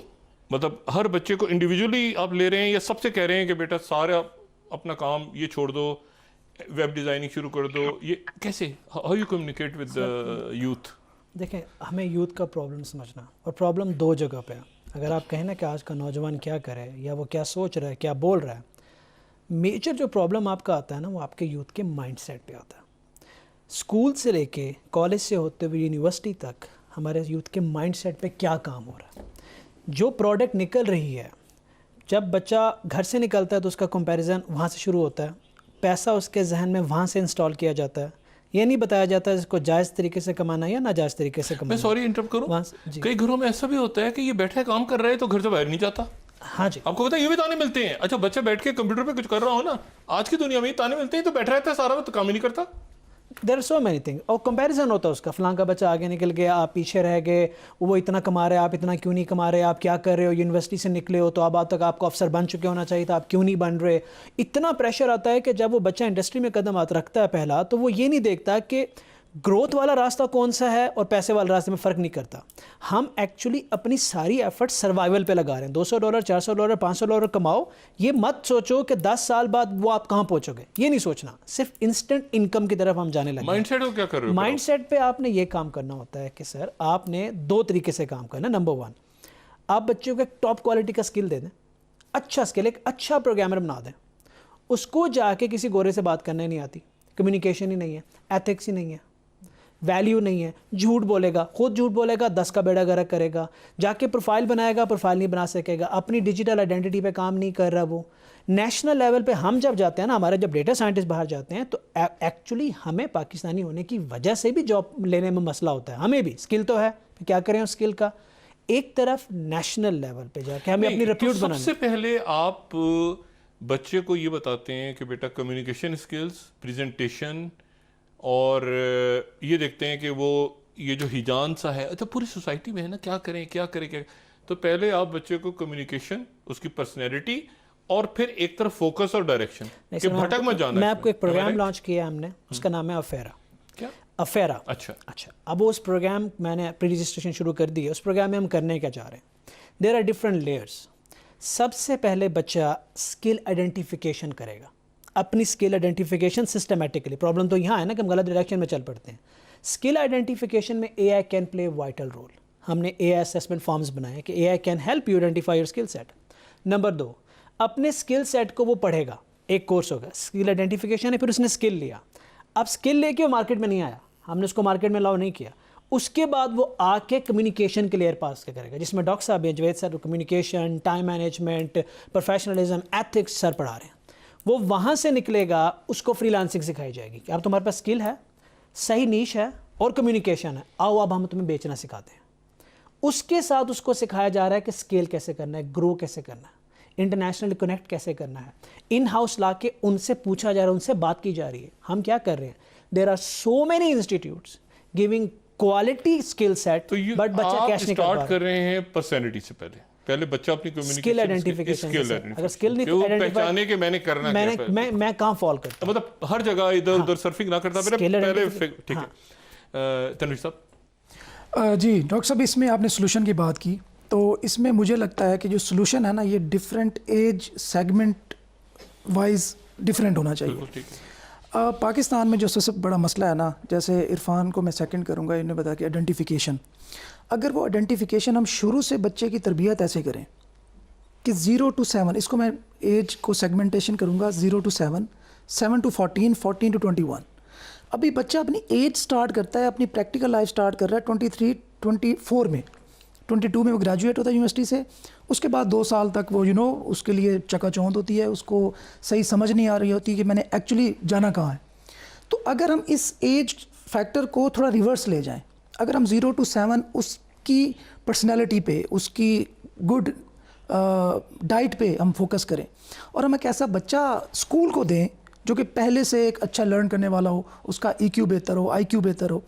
مطلب ہر بچے کو انڈیویجولی آپ لے رہے ہیں, یا سب سے کہہ رہے ہیں کہ بیٹا سارا اپنا کام یہ چھوڑ دو, ویب ڈیزائننگ شروع کر دو, یہ کیسے, how you communicate with youth? دیکھیں, ہمیں یوتھ کا پرابلم سمجھنا, اور پرابلم 2 جگہ پہ ہے. اگر آپ کہیں نا کہ آج کا نوجوان کیا کرے, یا وہ کیا سوچ رہا ہے, کیا بول رہا ہے, میجر جو پرابلم آپ کا آتا ہے نا, وہ آپ کے یوتھ کے مائنڈ سیٹ پہ آتا ہے. اسکول سے لے کے کالج سے ہوتے ہوئے یونیورسٹی تک ہمارے یوتھ کے مائنڈ سیٹ پہ کیا کام ہو رہا ہے. جو پروڈکٹ نکل رہی ہے, جب بچہ گھر سے نکلتا ہے تو اس کا کمپیریزن وہاں سے شروع ہوتا ہے، پیسہ اس کے ذہن میں وہاں سے انسٹال کیا جاتا ہے، یہ نہیں بتایا جاتا ہے اس کو جائز طریقے سے کمانا ہے یا ناجائز طریقے سے کمانا میں ہے. سوری انٹرپٹ کروں، جی. کئی گھروں میں ایسا بھی ہوتا ہے کہ یہ بیٹھا کام کر رہا ہے تو گھر سے باہر نہیں جاتا. ہاں جی، آپ کو پتا ہے یہ بھی تانے ملتے ہیں. اچھا بچہ بیٹھ کے کمپیوٹر پہ کچھ کر رہا ہو نا، آج کی دنیا میں یہ تانے ملتے ہیں تو بیٹھا رہتا ہے سارا وقت، کام ہی نہیں کرتا. There are so many thing. اور کمپیریزن ہوتا ہے اس کا، فلاں کا بچہ آگے نکل گیا، آپ پیچھے رہ گئے، وہ اتنا کما رہے ہیں، آپ اتنا کیوں نہیں کما رہے، آپ کیا کر رہے ہو، یونیورسٹی سے نکلے ہو تو اب تک آپ کو افسر بن چکے ہونا چاہیے تھا، آپ کیوں نہیں بن رہے. اتنا پریشر آتا ہے کہ جب وہ بچہ انڈسٹری میں قدم رکھتا ہے پہلا، تو وہ یہ نہیں دیکھتا کہ گروتھ والا راستہ کون سا ہے اور پیسے والے راستے میں فرق نہیں کرتا. ہم ایکچولی اپنی ساری ایفرٹ سروائیول پہ لگا رہے ہیں. $200 $400 $500 کماؤ، یہ مت سوچو کہ 10 سال بعد وہ آپ کہاں پہنچو گے، یہ نہیں سوچنا. صرف انسٹنٹ انکم کی طرف ہم جانے لگے. مائنڈ سیٹ ہو کیا کر رہے ہو؟ مائنڈ سیٹ پہ آپ نے یہ کام کرنا ہوتا ہے کہ سر آپ نے 2 طریقے سے کام کرنا. نمبر 1، آپ بچوں کو ایک ٹاپ کوالٹی کا اسکل دے دیں، اچھا اسکل، ایک اچھا پروگرامر بنا دیں. اس کو جا کے کسی گورے سے بات کرنے نہیں آتی، کمیونیکیشن ہی نہیں ہے، ایتھکس ہی نہیں ہے، ویلیو نہیں ہے، جھوٹ بولے گا، خود جھوٹ بولے گا، 10 کا بیڑا گرک کرے گا، جا کے پروفائل بنائے گا، پروفائل نہیں بنا سکے گا، اپنی ڈیجیٹل آئیڈینٹی پہ کام نہیں کر رہا. وہ نیشنل لیول پہ ہم جب جاتے ہیں نا، ہمارے جب ڈیٹا سائنٹسٹ باہر جاتے ہیں تو ایکچولی ہمیں پاکستانی ہونے کی وجہ سے بھی جاب لینے میں مسئلہ ہوتا ہے. ہمیں بھی اسکل تو ہے، کیا کریں اس اسکل کا. ایک طرف نیشنل لیول پہ جا کے ہمیں اپنی ریپیوٹ سب بنانا. سے پہلے آپ بچے کو یہ بتاتے ہیں کہ بیٹا کمیونیکیشن اسکلز، پریزنٹیشن، اور یہ دیکھتے ہیں کہ وہ یہ جو ہیجان سا ہے، اچھا پوری سوسائٹی میں ہے نا، کیا کریں کیا کریں کیا. تو پہلے آپ بچے کو کمیونیکیشن، اس کی پرسنالٹی، اور پھر ایک طرف فوکس اور ڈائریکشن کہ بھٹک مت جانا. میں آپ کو ایک پروگرام لانچ کیا ہم نے، اس کا نام ہے افیرا. کیا؟ افیرا. اچھا. اب اس پروگرام میں نے پری رجسٹریشن شروع کر دی ہے. اس پروگرام میں ہم کرنے کیا چاہ رہے ہیں، دیر آر ڈفرنٹ لیئرس. سب سے پہلے بچہ اسکل آئیڈینٹیفیکیشن کرے گا، اپنی اسکل آئیڈینٹیفیکیشن سسٹمیٹکلی. پرابلم تو یہاں ہے نا کہ ہم غلط ڈائریکشن میں چل پڑتے ہیں. اسکل آئیڈینٹیفیکیشن میں A I can play vital role. ہم نے اے آئی اسیسمنٹ فارمز بنائے کہ A I can help you identify your skill set. Number 2، اپنے اسکل سیٹ کو وہ پڑھے گا. ایک کورس ہوگا اسکل آئیڈینٹیفیکیشن ہے، پھر اس نے اسکل لیا. اب اسکل لے کے وہ مارکیٹ میں نہیں آیا، ہم نے اس کو مارکیٹ میں لاؤ نہیں کیا. اس کے بعد وہ آ کے کمیونیکیشن کے لیئر پاس کرے گا، جس میں ڈاکٹر صاحب ہیں، Javed sir communication, time management, professionalism, ethics sir پڑھا رہے ہیں. وہ وہاں سے نکلے گا، اس کو فری لانسنگ سکھائی جائے گی کہ اب تمہارے پاس اسکل ہے، صحیح نیش ہے اور کمیونیکیشن ہے، آؤ اب ہم تمہیں بیچنا سکھاتے ہیں. اس کے ساتھ اس کو سکھایا جا رہا ہے کہ اسکیل کیسے کرنا ہے، گرو کیسے کرنا ہے، انٹرنیشنل کنیکٹ کیسے کرنا ہے. ان ہاؤس لا کے ان سے پوچھا جا رہا ہے، ان سے بات کی جا رہی ہے. ہم کیا کر رہے ہیں، there are so many institutes giving quality skill set, but بچہ کیش نہیں اسٹارٹ کر رہے ہیں پرسنالٹی سے پہلے بچہ اپنی اسکل آئیڈینٹیفیکیشن. اگر اسکل نہیں پہچانے کہ میں نے کرنا کیا، میں کہاں فال کرتا ہوں، مطلب ہر جگہ ادھر ادھر سرفنگ نہ کرتا پہلے. ٹھیک ہے تنویر صاحب. جی ڈاکٹر صاحب، اس میں آپ نے سلوشن کی بات کی، تو اس میں مجھے لگتا ہے کہ جو سلوشن ہے نا، یہ different age segment wise different ہونا چاہیے. پاکستان میں جو سب سے بڑا مسئلہ ہے نا، جیسے عرفان کو میں سیکنڈ کروں گا، انہوں نے بتایا کہ آئیڈینٹیفیکیشن. اگر وہ آئیڈینٹیفیکیشن ہم شروع سے بچے کی تربیت ایسے کریں کہ 0 to 7، اس کو میں ایج کو سیگمنٹیشن کروں گا 0 to 7، 7 to 14، 14 to 21. ابھی بچہ اپنی ایج سٹارٹ کرتا ہے، اپنی پریکٹیکل لائف سٹارٹ کر رہا ہے 23 24 میں، 22 میں وہ گریجویٹ ہوتا ہے یونیورسٹی سے. اس کے بعد 2 سال تک وہ اس کے لیے چکا چوندھ ہوتی ہے، اس کو صحیح سمجھ نہیں آ رہی ہوتی کہ میں نے ایکچولی جانا کہاں ہے. تو اگر ہم اس ایج فیکٹر کو تھوڑا ریورس لے جائیں، اگر ہم 0 to 7 اس کی پرسنالٹی پہ، اس کی گڈ ڈائٹ پہ ہم فوکس کریں، اور ہم ایک ایسا بچہ اسکول کو دیں جو کہ پہلے سے ایک اچھا لرن کرنے والا ہو، اس کا EQ بہتر ہو، IQ بہتر ہو.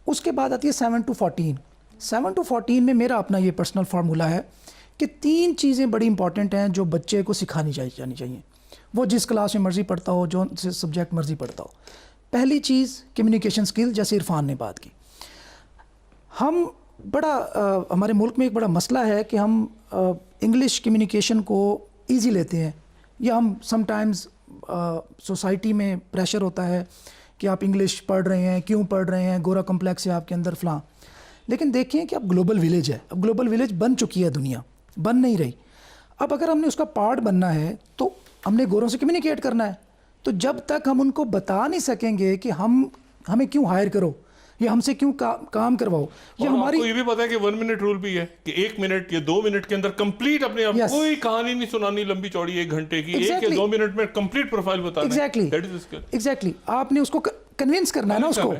اس کے بعد آتی ہے 7 to 14. 7 to 14 میں میرا اپنا یہ پرسنل فارمولا ہے کہ 3 چیزیں بڑی امپورٹنٹ ہیں جو بچے کو سکھانی جانی چاہیے، وہ جس کلاس میں مرضی پڑھتا ہو، جو سبجیکٹ مرضی پڑھتا ہو. پہلی چیز کمیونیکیشن سکل، جیسے عرفان نے بات کی. ہم ہمارے ملک میں ایک بڑا مسئلہ ہے کہ ہم انگلش کمیونیکیشن کو ایزی لیتے ہیں، یا ہم سم ٹائمز سوسائٹی میں پریشر ہوتا ہے کہ آپ انگلش پڑھ رہے ہیں، کیوں پڑھ رہے ہیں، گورا کمپلیکس ہے آپ کے اندر فلاں. لیکن دیکھیں کہ اب گلوبل ویلیج ہے، اب گلوبل ویلیج بن چکی ہے، دنیا بن نہیں رہی. اب اگر ہم نے اس کا پارٹ بننا ہے تو ہم نے گوروں سے کمیونیکیٹ کرنا ہے. تو جب تک ہم ان کو بتا نہیں سکیں گے کہ ہمیں کیوں ہائر کرو، یا ہم سے کیوں کام کرواؤ. یہ اور ہماری آپ کو یہ بھی پتا ہے کہ 1 منٹ رول بھی ہے کہ 1 منٹ یا 2 منٹ کے اندر کمپلیٹ اپنے آپ کوئی کہانی نہیں سنانی لمبی چوڑی 1 گھنٹے کی, 1 یا 2 منٹ میں کمپلیٹ پروفائل بتانا. ایگزیکٹلی آپ نے اس کو کنونس کرنا ہے نا اس کو,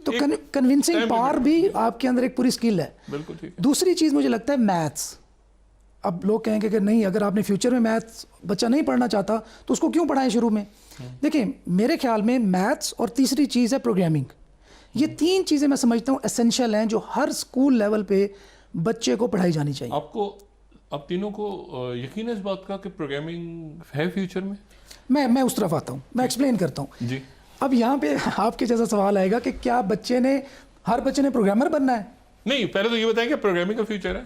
تو کنونسنگ پاور بھی آپ کے اندر ایک پوری اسکل ہے. بالکل ٹھیک. دوسری چیز مجھے لگتا ہے میتھس. اب لوگ کہیں گے کہ نہیں, اگر آپ نے فیوچر میں میتھس بچہ نہیں پڑھنا چاہتا تو اس کو کیوں پڑھائیں شروع میں. دیکھیں میرے خیال میں میتھس اور تیسری چیز ہے پروگرامنگ. یہ 3 چیزیں میں سمجھتا ہوں اسینشیل ہیں جو ہر اسکول لیول پہ بچے کو پڑھائی جانی چاہیے. آپ تینوں کو یقین ہے اس بات کا کہ پروگرامنگ ہے فیوچر میں؟ میں اس طرف آتا ہوں, میں ایکسپلین کرتا ہوں. جی. اب یہاں پہ آپ کے جیسا سوال آئے گا کہ کیا ہر بچے نے پروگرامر بننا ہے؟ نہیں, پہلے تو یہ بتائیں کہ پروگرامنگ کا فیوچر ہے.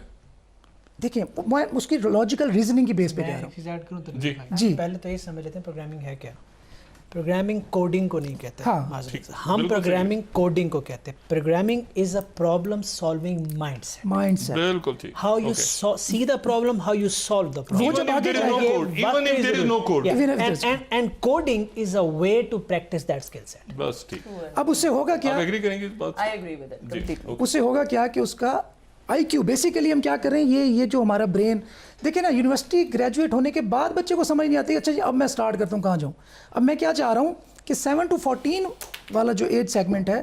دیکھیں میں اس کی لاجیکل ریزننگ کی بیس پہ کہہ رہا ہوں. جی پہلے تو یہ سمجھ لیتے ہیں پروگرامنگ ہے کیا. پروگرامنگ کوڈنگ کو نہیں کہتے, ہم پروگرامنگ کوڈنگ کو کہتے ہیں. Programming is a problem solving mindset. بالکل ٹھیک. How you see the problem, how you solve the problem. And coding is a way to practise that skill set. بس ٹھیک. اب اس سے ہوگا کیا, ایگری کریں گے اس بات سے؟ اس سے ہوگا کیا کہ اس کا آئی کیو, بیسیکلی ہم کیا کر رہے ہیں, یہ جو ہمارا برین, دیکھیں نا یونیورسٹی گریجویٹ ہونے کے بعد بچے کو سمجھ نہیں آتی اچھا جی اب میں سٹارٹ کرتا ہوں کہاں جاؤں. اب میں کیا چاہ رہا ہوں کہ 7 to 14 والا جو ایج سیگمنٹ ہے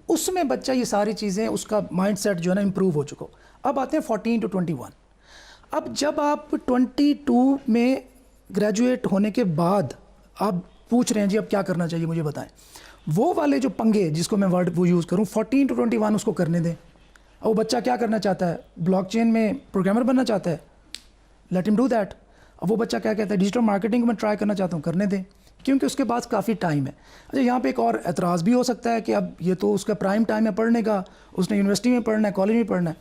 اس میں بچہ یہ ساری چیزیں, اس کا مائنڈ سیٹ جو ہے نا امپروو ہو چکا. اب آتے ہیں 14 to 21. اب جب آپ 22 میں گریجویٹ ہونے کے بعد آپ پوچھ رہے ہیں جی اب کیا کرنا چاہیے مجھے بتائیں, وہ والے جو پنگے جس کو میں ورڈ وہ یوز کروں 14 to 21 اس کو کرنے دیں. اور وہ بچہ کیا کرنا چاہتا ہے, بلاک چین میں پروگرامر بننا چاہتا ہے, لیٹ ہم ڈو دیٹ. اب وہ بچہ کیا کہتا ہے ڈیجیٹل مارکیٹنگ میں ٹرائی کرنا چاہتا ہوں, کرنے دیں, کیونکہ اس کے پاس کافی ٹائم ہے. اچھا یہاں پہ ایک اور اعتراض بھی ہو سکتا ہے کہ اب یہ تو اس کا پرائم ٹائم ہے پڑھنے کا, اس نے یونیورسٹی میں پڑھنا ہے, کالج میں پڑھنا ہے.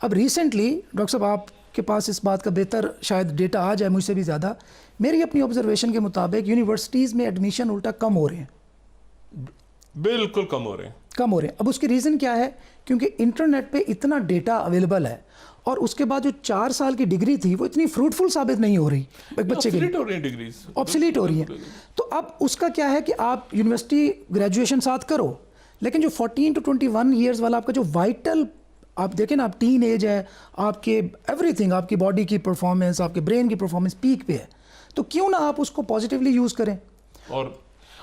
اب ریسنٹلی ڈاکٹر صاحب آپ کے پاس اس بات کا بہتر شاید ڈیٹا آ جائے مجھ سے بھی زیادہ, میری اپنی آبزرویشن کے مطابق یونیورسٹیز میں ایڈمیشن الٹا کم ہو رہے ہیں. بالکل کم ہو رہے ہیں. اب اس کی ریزن کیا ہے, کیونکہ انٹرنیٹ پہ اتنا ڈیٹا اویلیبل ہے اور اس کے بعد جو 4 سال کی ڈگری تھی وہ اتنی فروٹفل ثابت نہیں ہو رہی ایک بچے کے لیے, آبسلیٹ ہو رہی ہیں. تو اب اس کا کیا ہے کہ آپ یونیورسٹی گریجویشن ساتھ کرو, لیکن جو 14 to 21 ایئرز والا آپ کا جو وائٹل, آپ دیکھیں نا آپ ٹین ایج ہے, آپ کے ایوری تھنگ, آپ کی باڈی کی پرفارمنس, آپ کے برین کی پرفارمنس پیک پہ ہے, تو کیوں نہ آپ اس کو پازیٹیولی یوز کریں اور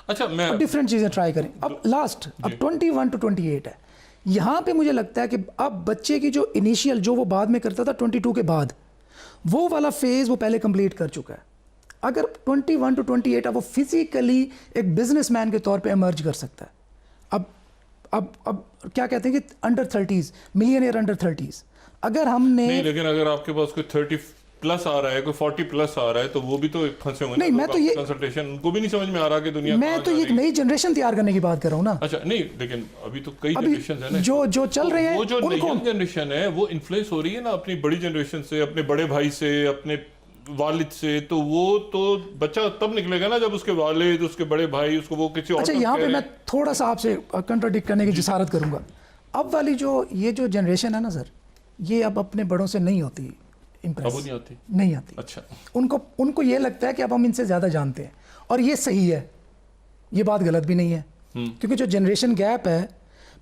اچھا میں ڈفرینٹ چیزیں ٹرائی کریں. اب لاسٹ اب 21 to 28 ہے, یہاں پہ مجھے لگتا ہے کہ اب بچے کی جو انیشیل جو وہ بعد میں کرتا تھا 22 کے بعد, وہ والا فیز وہ پہلے کمپلیٹ کر چکا ہے. اگر 21 to 28 اب وہ فزیکلی ایک بزنس مین کے طور پہ ایمرج کر سکتا ہے. اب کیا کہتے ہیں کہ under 30s, millionaire under 30s, اگر ہم نے نہیں, لیکن اگر آپ کے پاس کوئی 30 پلس آ رہا ہے, کوئی 40 پلس آ رہا ہے, تو وہ بھی تو پھنسے ہوئے. نہیں, میں تو یہ کنسلٹیشن ان کو بھی نہیں سمجھ میں آ رہا کہ دنیا, میں تو ایک نئی جنریشن تیار کرنے کی بات کر رہا ہوں نا. اچھا نہیں, لیکن ابھی تو کئی جنریشن ہیں نا جو چل رہے ہیں, وہ جو نئی جنریشن ہے وہ انفلوئنس ہو رہی ہے نا اپنی بڑی جنریشن سے, اپنے بڑے بھائی سے, اپنے والد سے. تو وہ تو بچہ تب نکلے گا نا جب اس کے والد, اس کے بڑے بھائی اس کو وہ کسی اور. اچھا یہاں پہ میں تھوڑا سا آپ سے کنٹراڈکٹ کرنے کی جسارت کروں گا. اب والی یہ جو جنریشن ہے نا سر, یہ اب اپنے بڑوں سے نہیں ہوتی نہیں آتی. اچھا ان کو یہ لگتا ہے کہ اب ہم ان سے زیادہ جانتے ہیں, اور یہ صحیح ہے, یہ بات غلط بھی نہیں ہے. کیونکہ جو جنریشن گیپ ہے,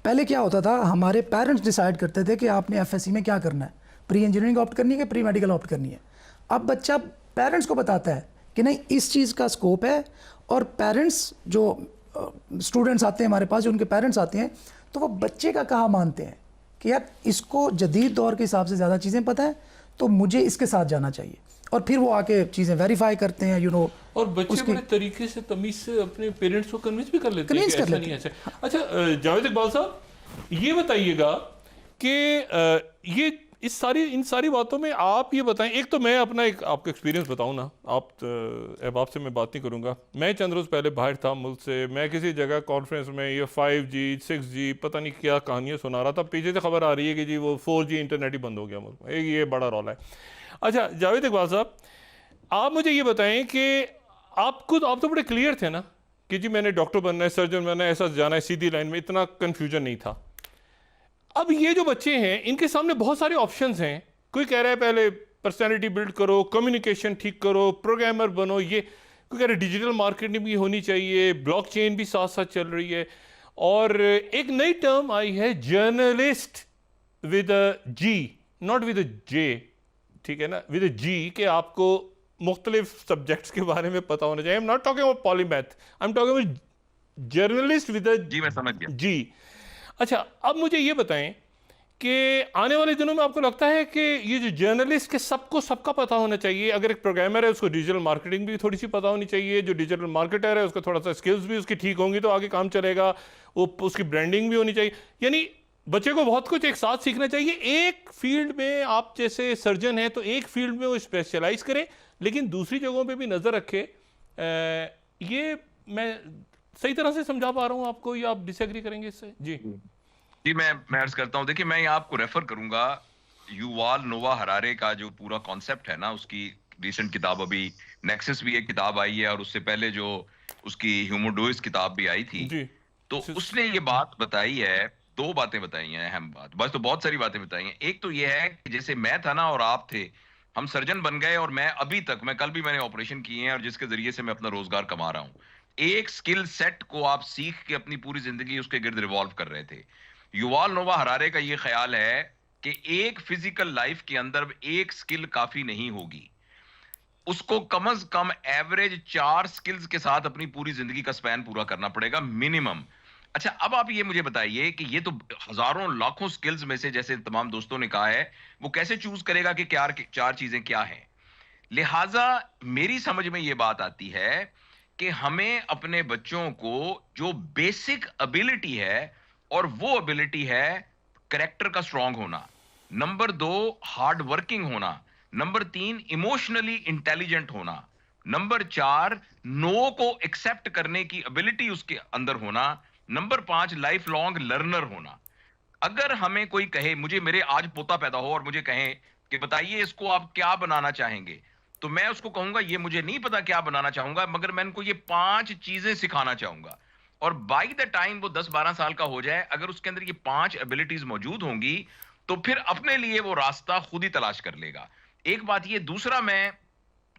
پہلے کیا ہوتا تھا, ہمارے پیرنٹس ڈیسائیڈ کرتے تھے کہ آپ نے ایف ایس سی میں کیا کرنا ہے, پری انجینئرنگ آپٹ کرنی ہے کہ پری میڈیکل آپٹ کرنی ہے. اب بچہ پیرنٹس کو بتاتا ہے کہ نہیں اس چیز کا اسکوپ ہے, اور پیرنٹس جو اسٹوڈنٹس آتے ہیں ہمارے پاس, جو ان کے پیرنٹس آتے ہیں, تو وہ بچے کا کہا مانتے ہیں کہ یار اس کو جدید دور کے حساب سے زیادہ چیزیں پتہ ہیں, تو مجھے اس کے ساتھ جانا چاہیے. اور پھر وہ آ کے چیزیں ویریفائی کرتے ہیں, اور بچے بڑے طریقے سے تمیز سے اپنے پیرنٹس کو کنوینس بھی کر لیتے ہیں کہ ایسا نہیں ایسا. اچھا جاوید اقبال صاحب, یہ بتائیے گا کہ یہ ان ساری باتوں میں آپ یہ بتائیں, ایک تو میں اپنا ایک آپ کا ایکسپیرینس بتاؤں نا, اب آپ سے میں بات نہیں کروں گا. میں چند روز پہلے باہر تھا ملک سے, میں کسی جگہ کانفرنس میں یہ 5G 6G پتہ نہیں کیا کہانیاں سنا رہا تھا, پیچھے سے خبر آ رہی ہے کہ جی وہ 4G انٹرنیٹ ہی بند ہو گیا ملک میں. یہ بڑا رولا ہے. اچھا جاوید اقبال صاحب, آپ مجھے یہ بتائیں کہ آپ تو بڑے کلیئر تھے نا کہ جی میں نے ڈاکٹر بننا ہے, سرجن بننا ہے, ایسا جانا ہے سیدھی لائن میں, اتنا کنفیوژن نہیں تھا. اب یہ جو بچے ہیں ان کے سامنے بہت سارے آپشنز ہیں. کوئی کہہ رہا ہے پہلے پرسنالٹی بلڈ کرو, کمیونیکیشن ٹھیک کرو, پروگرامر بنو, یہ کوئی کہہ رہا ہے ڈیجیٹل مارکیٹنگ بھی ہونی چاہیے, بلاک چین بھی ساتھ ساتھ چل رہی ہے, اور ایک نئی ٹرم آئی ہے journalist with A G, not with A J, ٹھیک ہے نا، ود اے جی، کہ آپ کو مختلف سبجیکٹس کے بارے میں پتہ ہونا چاہیے. I'm not talking about polymath, I'm talking about journalist with A G میں سمجھ گیا. جی. اچھا اب مجھے یہ بتائیں کہ آنے والے دنوں میں آپ کو لگتا ہے کہ یہ جو جرنلسٹ کے سب کا پتہ ہونا چاہیے، اگر ایک پروگرامر ہے اس کو ڈیجیٹل مارکیٹنگ بھی تھوڑی سی پتہ ہونی چاہیے، جو ڈیجیٹل مارکیٹر ہے اس کو تھوڑا سا اسکلز بھی اس کی ٹھیک ہوں گی تو آگے کام چلے گا، وہ اس کی برانڈنگ بھی ہونی چاہیے. یعنی بچے کو بہت کچھ ایک ساتھ سیکھنا چاہیے. ایک فیلڈ میں آپ جیسے سرجن ہیں تو ایک فیلڈ میں وہ اسپیشلائز کریں، لیکن دوسری جگہوں پہ بھی نظر رکھے. یہ میں صحیح طرح سے سمجھا پا رہا ہوں آپ کو، یا آپ ڈس ایگری کریں گے اس سے؟ جی جی میں عرض کرتا ہوں. دیکھیں میں آپ کو ریفر کروں گا یووال نووا ہرارے کا جو پورا کانسیپٹ ہے نا، اس کی ریسنٹ کتاب ابھی نیکسس بھی ایک کتاب آئی ہے، اور اس سے پہلے جو اس کی ہیوموڈوئس کتاب بھی آئی تھی. جی تو اس نے یہ بات بتائی ہے، دو باتیں بتائی ہیں اہم بات، بس تو بہت ساری باتیں بتائی ہیں. ایک تو یہ ہے کہ جیسے میں تھا نا اور آپ تھے، ہم سرجن بن گئے، اور میں ابھی تک، میں کل بھی میں نے آپریشن کیے ہیں اور جس کے ذریعے سے میں اپنا روزگار کما رہا ہوں. ایک سکل سیٹ کو آپ سیکھ کے اپنی پوری زندگی اس کے گرد ریوالو کر رہے تھے. یووال نووا ہرارے کا یہ خیال ہے کہ ایک فزیکل لائف کے اندر ایک سکل کافی نہیں ہوگی، اس کو کم از کم ایوریج 4 سکلز کے ساتھ اپنی پوری زندگی کا سپین پورا کرنا پڑے گا منیمم. اچھا اب آپ یہ مجھے بتائیے کہ یہ تو ہزاروں لاکھوں سکلز میں سے، جیسے تمام دوستوں نے کہا ہے، وہ کیسے چوز کرے گا کہ 4 چیزیں کیا ہیں؟ لہٰذا میری سمجھ میں یہ بات آتی ہے کہ ہمیں اپنے بچوں کو جو بیسک ابیلٹی ہے، اور وہ ابیلٹی ہے کریکٹر کا سٹرونگ ہونا، نمبر 2 ہارڈ ورکنگ ہونا، نمبر 3 ایموشنلی انٹیلیجنٹ ہونا، نمبر 4 نو کو ایکسپٹ کرنے کی ابیلٹی اس کے اندر ہونا، نمبر 5 لائف لانگ لرنر ہونا. اگر ہمیں کوئی کہے، مجھے میرے آج پوتا پیدا ہو اور مجھے کہیں کہ بتائیے اس کو آپ کیا بنانا چاہیں گے، تو میں اس کو کہوں گا یہ مجھے نہیں پتا کیا بنانا چاہوں گا، مگر میں ان کو یہ 5 چیزیں سکھانا چاہوں گا. اور بائی دا ٹائم وہ 10-12 سال کا ہو جائے، اگر اس کے اندر یہ 5 ایبلٹیز موجود ہوں گی تو پھر اپنے لیے وہ راستہ خود ہی تلاش کر لے گا. ایک بات یہ. دوسرا میں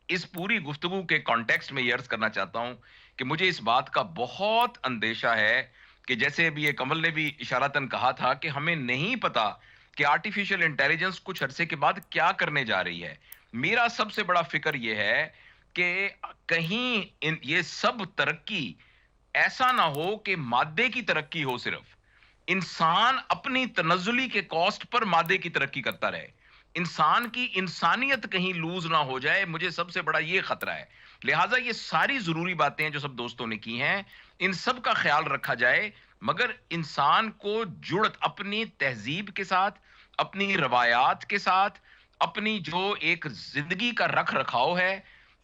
اس پوری گفتگو کے کانٹیکسٹ میں یہ عرض کرنا چاہتا ہوں کہ مجھے اس بات کا بہت اندیشہ ہے کہ جیسے ابھی یہ کمل نے بھی اشارتاً کہا تھا کہ ہمیں نہیں پتا کہ آرٹیفیشل انٹیلیجنس کچھ عرصے کے بعد کیا کرنے جا رہی ہے. میرا سب سے بڑا فکر یہ ہے کہ کہیں یہ سب ترقی ایسا نہ ہو کہ مادے کی ترقی ہو، صرف انسان اپنی تنزلی کے کاسٹ پر مادے کی ترقی کرتا رہے، انسان کی انسانیت کہیں لوز نہ ہو جائے. مجھے سب سے بڑا یہ خطرہ ہے. لہٰذا یہ ساری ضروری باتیں جو سب دوستوں نے کی ہیں، ان سب کا خیال رکھا جائے، مگر انسان کو جڑت اپنی تہذیب کے ساتھ، اپنی روایات کے ساتھ، اپنی جو ایک زندگی کا رکھ رکھاؤ ہے.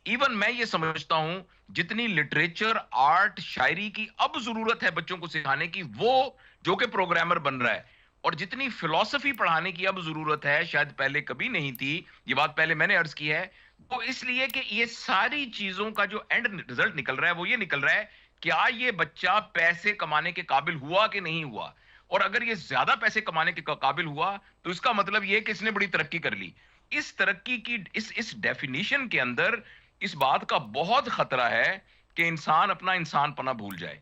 ایون میں یہ سمجھتا ہوں جتنی لٹریچر، آرٹ، شاعری کی اب ضرورت ہے بچوں کو سکھانے کی، وہ جو کہ پروگرامر بن رہا ہے، اور جتنی فلسفی پڑھانے کی اب ضرورت ہے، شاید پہلے کبھی نہیں تھی، یہ بات پہلے میں نے عرض کی ہے، وہ اس لیے کہ یہ ساری چیزوں کا جو اینڈ رزلٹ نکل رہا ہے وہ یہ نکل رہا ہے کیا یہ بچہ پیسے کمانے کے قابل ہوا کہ نہیں ہوا. اور اگر یہ زیادہ پیسے کمانے کے قابل ہوا تو اس کا مطلب یہ کہ اس نے بڑی ترقی کر لی. اس ترقی کی اس ڈیفینیشن کے اندر اس بات کا بہت خطرہ ہے کہ انسان اپنا انسان پنا بھول جائے.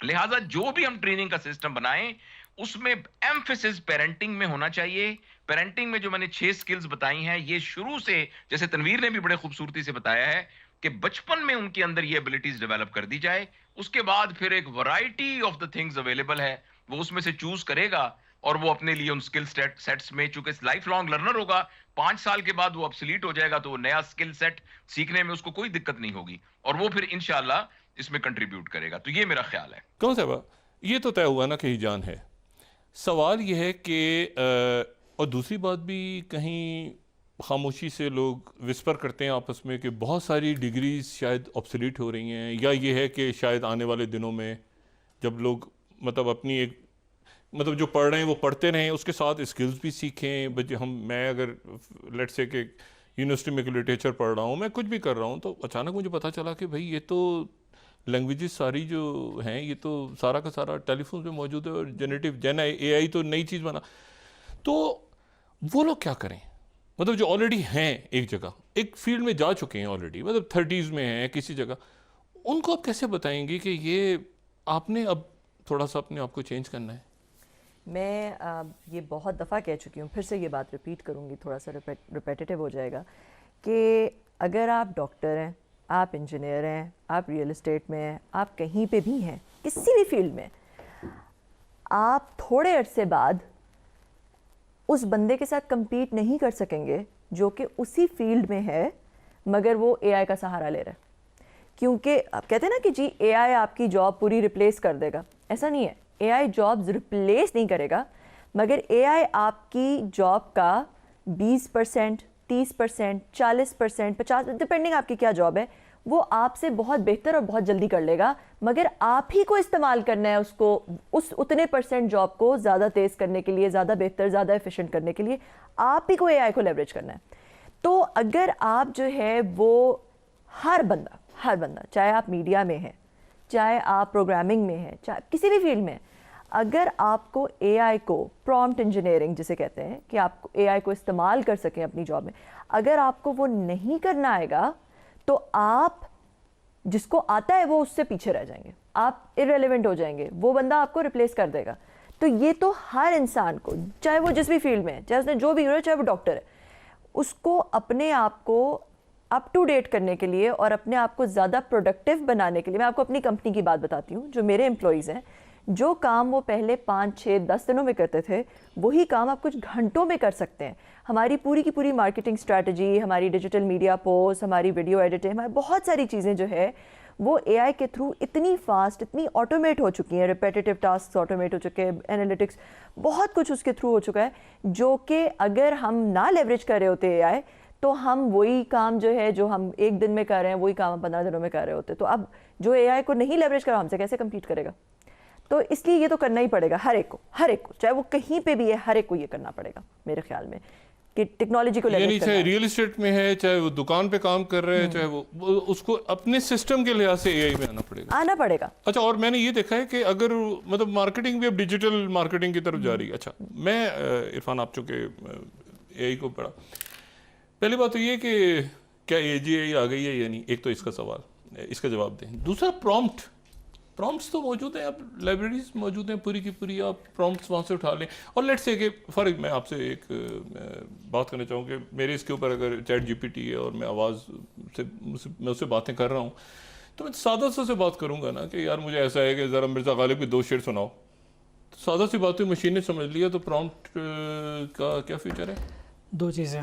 لہٰذا جو بھی ہم ٹریننگ کا سسٹم بنائیں اس میں ایمفیسس پیرنٹنگ میں ہونا چاہیے. پیرنٹنگ میں جو میں نے 6 سکلز بتائی ہیں، یہ شروع سے، جیسے تنویر نے بھی بڑے خوبصورتی سے بتایا ہے، کہ بچپن میں ان کے اندر یہ ایبلٹیز ڈیولپ کر دی جائے. اس کے بعد پھر ایک variety of the things available ہے، وہ اس میں سے چوز کرے گا، اور وہ اپنے لیے ان سکل سیٹس میں، چونکہ لائف لانگ لرنر ہوگا، 5 سال کے بعد وہ ابسلیٹ ہو جائے گا، تو وہ نیا سکل سیٹ سیکھنے میں اس کو کوئی دقت نہیں ہوگی، اور وہ پھر انشاءاللہ اس میں کنٹریبیوٹ کرے گا. تو یہ میرا خیال ہے. کون صاحبہ یہ تو طے ہوا نا کہ جان ہے. سوال یہ ہے کہ اور دوسری بات بھی کہیں خاموشی سے لوگ وسپر کرتے ہیں آپس میں کہ بہت ساری ڈگریز شاید آبسلیٹ ہو رہی ہیں، یا یہ ہے کہ شاید آنے والے دنوں میں جب لوگ مطلب اپنی ایک مطلب جو پڑھ رہے ہیں وہ پڑھتے رہیں، اس کے ساتھ اسکلز بھی سیکھیں. میں اگر لیٹ سے کہ یونیورسٹی میں لٹریچر پڑھ رہا ہوں، میں کچھ بھی کر رہا ہوں، تو اچانک مجھے پتہ چلا کہ بھائی یہ تو لینگویجز ساری جو ہیں یہ تو سارا کا سارا ٹیلی فون پہ موجود ہے، اور جن اے آئی تو نئی چیز بنا. تو وہ لوگ کیا کریں؟ مطلب جو آلریڈی ہیں ایک جگہ، ایک فیلڈ میں جا چکے ہیں آلریڈی، مطلب 30s میں ہیں کسی جگہ، ان کو آپ کیسے بتائیں گے کہ یہ آپ نے اب تھوڑا سا اپنے آپ کو چینج کرنا ہے؟ میں یہ بہت دفعہ کہہ چکی ہوں، پھر سے یہ بات ریپیٹ کروں گی، تھوڑا سا ریپیٹیو ہو جائے گا، کہ اگر آپ ڈاکٹر ہیں، آپ انجینئر ہیں، آپ ریئل اسٹیٹ میں ہیں، آپ کہیں پہ بھی ہیں، کسی بھی فیلڈ میں، آپ تھوڑے عرصے بعد اس بندے کے ساتھ کمپیٹ نہیں کر سکیں گے جو کہ اسی فیلڈ میں ہے مگر وہ اے آئی کا سہارا لے رہا ہے. کیونکہ آپ کہتے ہیں نا کہ جی اے آئی آپ کی جاب پوری ریپلیس کر دے گا، ایسا نہیں ہے. اے آئی جابز ریپلیس نہیں کرے گا، مگر اے آئی آپ کی جاب کا 20%، 30%، 40%، 50%، ڈپینڈنگ آپ کی کیا جاب ہے، وہ آپ سے بہت بہتر اور بہت جلدی کر لے گا. مگر آپ ہی کو استعمال کرنا ہے اس کو، اس اتنے % جاب کو زیادہ تیز کرنے کے لیے، زیادہ بہتر، زیادہ ایفیشینٹ کرنے کے لیے آپ ہی کو اے آئی کو لیوریج کرنا ہے. تو اگر آپ جو ہے وہ ہر بندہ چاہے آپ میڈیا میں ہیں، چاہے آپ پروگرامنگ میں ہیں، چاہے کسی بھی فیلڈ میں، اگر آپ کو اے آئی کو پرومپٹ انجینئرنگ جسے کہتے ہیں کہ آپ اے آئی کو استعمال کر سکیں اپنی جاب میں، اگر آپ کو وہ نہیں کرنا آئے گا تو آپ جس کو آتا ہے وہ اس سے پیچھے رہ جائیں گے، آپ ارریلیونٹ ہو جائیں گے، وہ بندہ آپ کو ریپلیس کر دے گا. تو یہ تو ہر انسان کو، چاہے وہ جس بھی فیلڈ میں ہے، چاہے اس نے جو بھی ہو، چاہے وہ ڈاکٹر ہے، اس کو اپنے آپ کو اپ ٹو ڈیٹ کرنے کے لیے اور اپنے آپ کو زیادہ پروڈکٹیو بنانے کے لیے. میں آپ کو اپنی کمپنی کی بات بتاتی ہوں. جو میرے امپلائیز ہیں، جو کام وہ پہلے 5، 6، 10 دنوں میں کرتے تھے، وہی کام آپ کچھ گھنٹوں میں کر سکتے ہیں. ہماری پوری کی پوری مارکیٹنگ اسٹریٹجی، ہماری ڈیجیٹل میڈیا پوسٹ، ہماری ویڈیو ایڈیٹنگ، ہماری بہت ساری چیزیں جو ہے وہ اے آئی کے تھرو اتنی فاسٹ، اتنی آٹومیٹ ہو چکی ہیں. ریپیٹیو ٹاسک آٹومیٹ ہو چکے ہیں، انالیٹکس بہت کچھ اس کے تھرو ہو چکا ہے، جو کہ اگر ہم نہ لیوریج کر رہے ہوتے اے آئی تو ہم وہی کام جو ہے جو ہم ایک دن میں کر رہے ہیں وہی کام ہم 15 دنوں میں کر رہے ہوتے. تو اب جو اے آئی کو نہیں لیوریج کرا، ہم سے کیسے کمپیٹ کرے گا؟ تو اس لیے یہ تو کرنا ہی پڑے گا ہر ایک کو، چاہے وہ کہیں پہ بھی ہے، ہر ایک کو یہ کرنا پڑے گا میرے خیال میں کہ ٹیکنالوجی کو یعنی لیوریج کرنا چاہے ہے. ریئل اسٹیٹ میں ہے، چاہے وہ دکان پہ کام کر رہے ہیں، چاہے وہ اس کو اپنے سسٹم کے لحاظ سے اے آئی میں آنا پڑے گا. اچھا، اور میں نے یہ دیکھا ہے کہ اگر مطلب مارکیٹنگ بھی اب ڈیجیٹل مارکیٹنگ کی طرف جا رہی ہے. اچھا، میں عرفان، آپ چونکہ اے آئی کو پڑھا، پہلی بات تو یہ کہ کیا اے جی آئی آ گئی ہے یا نہیں، ایک تو اس کا سوال، اس کا جواب دیں. دوسرا، پرومپٹس تو موجود ہیں، اب لائبریریز موجود ہیں پوری کی پوری، آپ پرومپٹس وہاں سے اٹھا لیں. اور لیٹس سے کہ فرق، میں آپ سے ایک بات کرنا چاہوں کہ میرے اس کے اوپر اگر چیٹ جی پی ٹی ہے اور میں آواز سے میں اس سے باتیں کر رہا ہوں، تو میں سادہ سے بات کروں گا نا کہ یار مجھے ایسا ہے کہ ذرا مرزا غالب کی 2 شعر سناؤ، تو سادہ سی بات مشین نے سمجھ لیا. تو پرومپٹ کا کیا فیچر ہے؟ 2 چیزیں.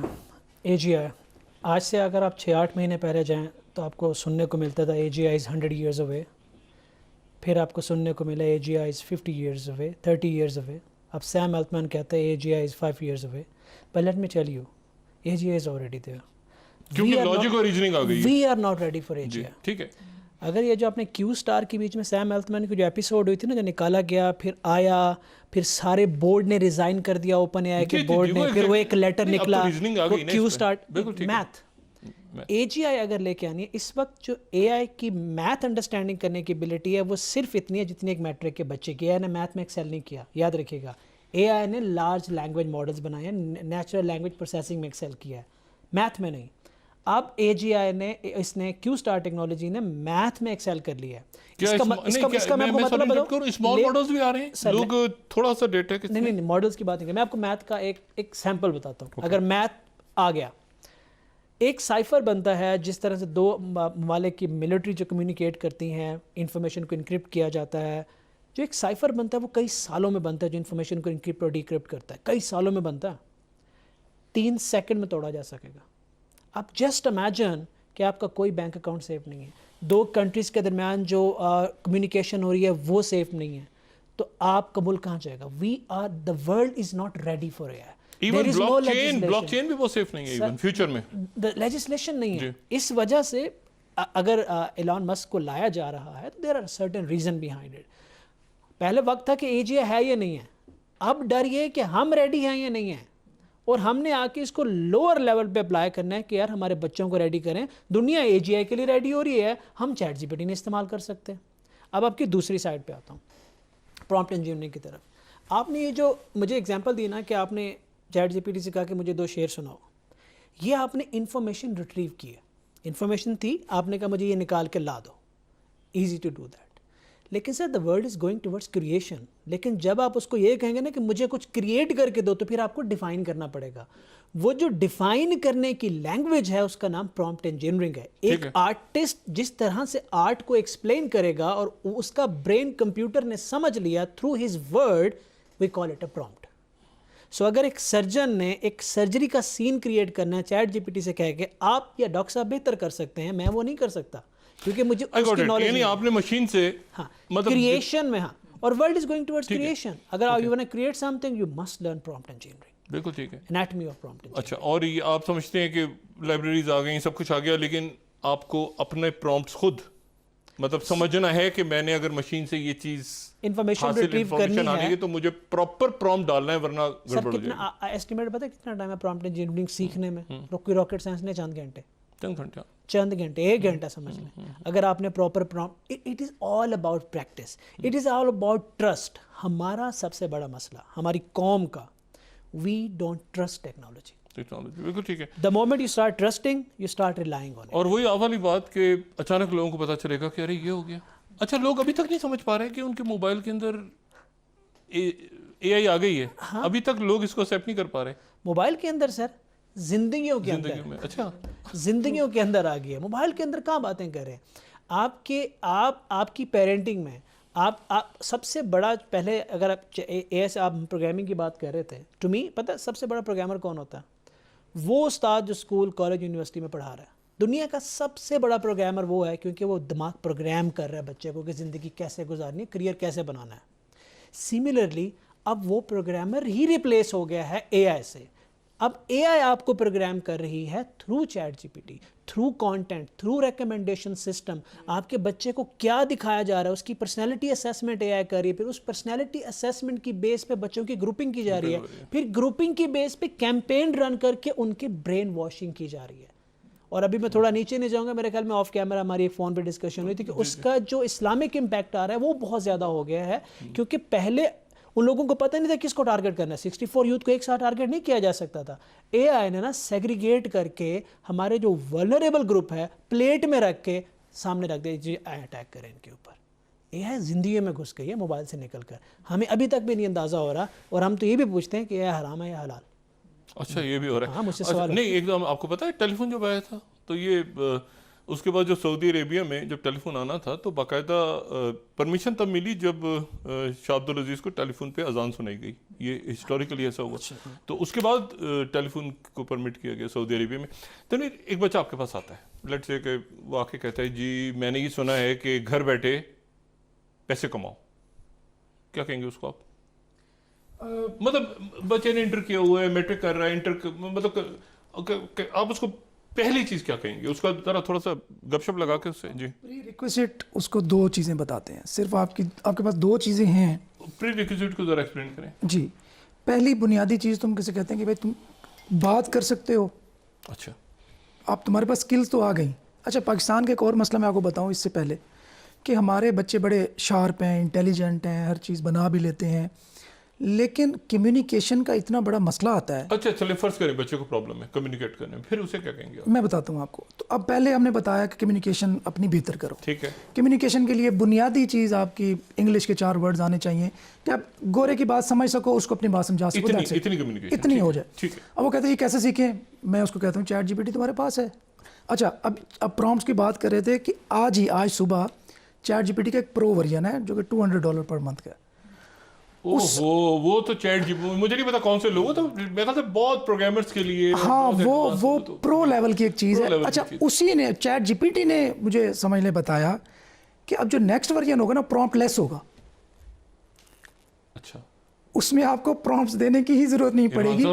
اے جی آئی، آج سے اگر آپ 6-8 مہینے پہلے جائیں تو آپ کو سننے کو ملتا تھا اے جی آئی از 100 years away. پھر آپ کو سننے کو ملا اے جی آئی از 50 years away، 30 years away. اب سیم التمان کہتا ہے اے جی آئی از 5 years away. But let me tell you, AGI is already there. کیونکہ لاجک اور ریزننگ آ گئی ہے. We are not ready for AGI. ٹھیک ہے. اگر یہ جو اپنے کیو سٹار کے بیچ میں سیم التمان کی جو ایپیسوڈ ہوئی تھی نا، جو نکالا گیا، پھر آیا، پھر سارے بورڈ نے ریزائن کر دیا، اوپن اے آئی کے بورڈ نے، پھر وہ ایک لیٹر نکلا، وہ کیو سٹار میتھ. اے جی آئی اگر لے کے آنی ہے، اس وقت جو اے آئی کی میتھ انڈرسٹینڈنگ کرنے کی ایبلٹی ہے وہ صرف اتنی ہے جتنی ایک میٹرک کے بچے کی. اے آئی نے میتھ میں ایکسیل نہیں کیا، یاد رکھیے گا. اے آئی نے لارج لینگویج ماڈلز بنائے ہیں، نیچرل لینگویج پروسیسنگ میں ایکسیل کیا ہے، میتھ میں نہیں. اب اے جی آئی نے، اس نے کیو سٹار ٹیکنالوجی نے میتھ میں ایکسیل کر لیا ہے. اس کا میں آپ کو مطلب بتاؤں، اسمال ماڈلز بھی آ رہے ہیں، لوگ تھوڑا سا ڈیٹا کے نہیں ماڈلز کی بات نہیں، میں آپ کو میتھ کا ایک سیمپل بتاتا ہوں. اگر میتھ آ گیا، ایک سائفر بنتا ہے جس طرح سے 2 ممالک کی ملٹری جو کمیونیکیٹ کرتی ہیں، انفارمیشن کو انکرپٹ کیا جاتا ہے. جو ایک سائفر بنتا ہے وہ کئی سالوں میں بنتا ہے، جو انفارمیشن کو انکرپٹ اور ڈیکرپٹ کرتا ہے، کئی سالوں میں بنتا ہے. 3 سیکنڈ میں توڑا جا سکے گا. اب جسٹ امیجن کہ آپ کا کوئی بینک اکاؤنٹ سیف نہیں ہے، 2 کنٹریز کے درمیان جو کمیونیکیشن ہو رہی ہے وہ سیف نہیں ہے، تو آپ کا ملک کہاں جائے گا؟ the world is not ready for AI. Even blockchain بھی وہ سیف نہیں ہے ایون فیوچر میں. لیجسلیشن نہیں ہے. اس وجہ سے اگر ایلان مسک کو لایا جا رہا ہے تو there are certain reason behind it. پہلے وقت تھا کہ اے جی آئی ہے یا نہیں ہے، اب ڈر یہ کہ ہم ریڈی ہیں یا نہیں ہیں، اور ہم نے آ کے اس کو لوور لیول پہ اپلائی کرنا ہے کہ یار ہمارے بچوں کو ریڈی کریں. دنیا اے جی آئی کے لیے ریڈی ہو رہی ہے، ہم چیٹ جی پی ٹی نے استعمال کر سکتے ہیں. اب آپ کی دوسری سائڈ پہ آتا ہوں، پرومپٹ انجینئرنگ کی طرف. آپ نے یہ جو مجھے ایگزامپل دی نا کہ آپ نے چیٹ جی پی ٹی سے کہا کہ مجھے 2 شعر سناؤ، یہ آپ نے انفارمیشن ریٹریو کی ہے. انفارمیشن تھی، آپ نے کہا مجھے یہ نکال کے لا دو، ایزی ٹو ڈو دیٹ. لیکن sir the world is going towards creation. لیکن جب آپ اس کو یہ کہیں گے نا کہ مجھے کچھ کریٹ کر کے دو, تو پھر آپ کو ڈیفائن کرنا پڑے گا. وہ جو ڈیفائن کرنے کی لینگویج ہے اس کا نام پرومپٹ انجینئرنگ ہے. ایک آرٹسٹ جس طرح سے آرٹ کو ایکسپلین کرے گا اور اس کا برین کمپیوٹر نے سمجھ لیا through his word, we call it a prompt. So اگر ایک سرجن نے ایک سرجری کا سین کریٹ کرنا ہے, چیٹ جی پی ٹی سے کہہ کے آپ یا ڈاکٹر صاحب بہتر کر سکتے ہیں, میں وہ نہیں کر سکتا کیونکہ مجھے اس کی نالج نہیں. آپ نے مشین سے کریشن میں, ہاں, اور world is going towards creation. اگر you want to create something, you must learn prompt engineering. بالکل ٹھیک ہے, انیٹمی آف پرومپٹ انجینئرنگ. اچھا, اور یہ آپ سمجھتے ہیں کہ لائبریریز آ گئیں, سب کچھ آ گیا, لیکن آپ کو اپنے پرومپٹس خود مطلب سمجھنا ہے کہ میں نے اگر مشین سے یہ چیز انفارمیشن ریٹریو کرنی ہے تو مجھے پراپر پرومپٹ ڈالنا ہے, ورنہ سر کتنا ایسٹیمیٹ پتہ ہے کتنا ٹائم ہے پرومپٹ انجینئرنگ سیکھنے میں؟ راکٹ سائنس نے چند گھنٹے 1 گھنٹہ سمجھ لیں. اگر آپ نے proper prompt, it is all about practice, it is all about trust. ہمارا سب سے بڑا مسئلہ ہماری قوم کا, وی ڈونٹ ٹرسٹ ٹیکنالوجی. بالکل ٹھیک ہے. The moment you start trusting, you start relying on it. اور وہی والی بات کہ اچانک لوگوں کو پتہ چلے گا کہ ارے یہ ہو گیا. اچھا, لوگ ابھی تک نہیں سمجھ پا رہے کہ ان کے موبائل کے اندر اے آئی آ گئی ہے. ابھی تک لوگ اس کو ایکسیپٹ نہیں کر پا رہے. موبائل کے اندر سر زندگیوں کے اندر, اچھا زندگیوں کے اندر آ گئی ہے. موبائل کے اندر کہاں باتیں کر رہے ہیں آپ کی پیرنٹنگ میں. آپ سب سے بڑا, پہلے اگر آپ پروگرامنگ کی بات کر رہے تھے, ٹو می پتہ سب سے بڑا پروگرامر کون ہوتا ہے؟ وہ استاد جو اسکول کالج یونیورسٹی میں پڑھا رہا ہے. دنیا کا سب سے بڑا پروگرامر وہ ہے, کیونکہ وہ دماغ پروگرام کر رہا ہے بچے کو کہ زندگی کیسے گزارنی ہے, کریئر کیسے بنانا ہے. سملرلی اب وہ پروگرامر ہی ریپلیس ہو گیا ہے اے آئی سے. اب اے آئی آپ کو پروگرام کر رہی ہے through chat G P T, through content, through recommendation system. آپ کے بچے کو کیا دکھایا جا رہا ہے, اس کی پرسنالٹی اسیسمنٹ اے آئی کر رہی ہے. پھر اس پرسنالٹی اسیسمنٹ کی بیس پہ بچوں کی گروپنگ کی جا رہی ہے. پھر گروپنگ کی بیس پہ کیمپین رن کر کے ان کے برین واشنگ کی جا رہی ہے. اور ابھی میں تھوڑا نیچے نہیں جاؤں گا, میرے خیال میں آف کیمرہ ہماری ایک فون پہ ڈسکشن ہوئی تھی کہ اس کا جو اسلامک امپیکٹ آ رہا ہے وہ بہت زیادہ ہو گیا ہے. کیونکہ پہلے ان لوگوں کو پتہ نہیں تھا کس کو ٹارگٹ کرنا ہے. 64 یوتھ کو ایک ساتھ ٹارگٹ نہیں کیا جا سکتا تھا. اے آئی نے نا سیگریگیٹ کر کے ہمارے جو ولنریبل گروپ ہے پلیٹ میں رکھ کے سامنے رکھ دیا, جی اٹیک کریں ان کے اوپر. اے آئی زندگی میں گھس گئی ہے موبائل سے نکل کر. ہمیں ابھی تک بھی نہیں اندازہ ہو رہا, اور ہم تو یہ بھی پوچھتے ہیں کہ یہ حرام ہے یا حلال. اچھا, یہ بھی ہو رہا ہے. ہاں, مجھ سے سوال نہیں, ایک دم آپ کو پتا ہے ٹیلی فون جب آیا تھا تو یہ اس کے بعد جو سعودی عربیہ میں جب ٹیلی فون آنا تھا تو باقاعدہ پرمیشن تب ملی جب شاہ عبد العزیز کو ٹیلی فون پہ اذان سنائی گئی. یہ ہسٹوریکلی ایسا ہوا. تو اس کے بعد ٹیلی فون کو پرمٹ کیا گیا سعودی عربیہ میں. تو ایک بچہ آپ کے پاس آتا ہے, لیٹ سے کہ وہ آ کے کہتا ہے جی میں نے یہ سنا ہے کہ گھر بیٹھے پیسے کماؤ, کیا کہیں گے اس کو آپ؟ مطلب بچے نے انٹر کیا ہوا ہے, میٹرک کر رہا ہے, مطلب آپ اس کو پہلی چیز کیا کہیں گے اس کا؟ ذرا تھوڑا سا گپ شپ لگا کے اس سے. جی, پری ریکویزٹ اس کو 2 چیزیں بتاتے ہیں. صرف آپ کے پاس 2 چیزیں ہیں. پری ریکویزٹ کو ذرا ایکسپلین کریں. جی, پہلی بنیادی چیز تم کسے کہتے ہیں کہ بھائی تم بات کر سکتے ہو. اچھا, آپ تمہارے پاس سکلز تو آ گئیں. اچھا, پاکستان کا ایک اور مسئلہ میں آپ کو بتاؤں اس سے پہلے کہ ہمارے بچے بڑے شارپ ہیں, انٹیلیجنٹ ہیں, ہر چیز بنا بھی لیتے ہیں, لیکن کمیونیکیشن کا اتنا بڑا مسئلہ آتا ہے. اچھا چلے فرض کریں بچے کو پرابلم ہے کمیونیکیٹ کرنے میں, پھر اسے کیا کہیں گے؟ میں بتاتا ہوں آپ کو. تو اب پہلے ہم نے بتایا کہ کمیونیکیشن اپنی بہتر کرو. ٹھیک ہے. کمیونیکیشن کے لیے بنیادی چیز آپ کی انگلش کے 4 ورڈز آنے چاہیے کہ آپ گورے کی بات سمجھ سکو, اس کو اپنی بات سمجھا سکو, اتنی کمیونیکیشن اتنی ہو جائے. ٹھیک ہے. اب وہ کہتے ہیں یہ کیسے سیکھیں؟ میں اس کو کہتا ہوں چیٹ جی پی ٹی تمہارے پاس ہے. اچھا, اب پرومپٹس کی بات کر رہے تھے کہ آج صبح چیٹ جی پی ٹی کا ایک پرو ورژن ہے جو کہ $200 پر منتھ کا ہے. وہ تو چیٹ جی مجھے نہیں پتا کون سے لوگ, تو میرے خیال سے بہت پروگرامرز کے لیے. ہاں, وہ پرو لیول کی ایک چیز ہے. اچھا, اسی نے چیٹ جی پی ٹی نے مجھے سمجھنے بتایا کہ اب جو نیکسٹ ورژن ہوگا نا پرومپٹ لیس ہوگا. اچھا, اس میں آپ کو پرومپٹس دینے کی ہی ضرورت نہیں پڑے گی.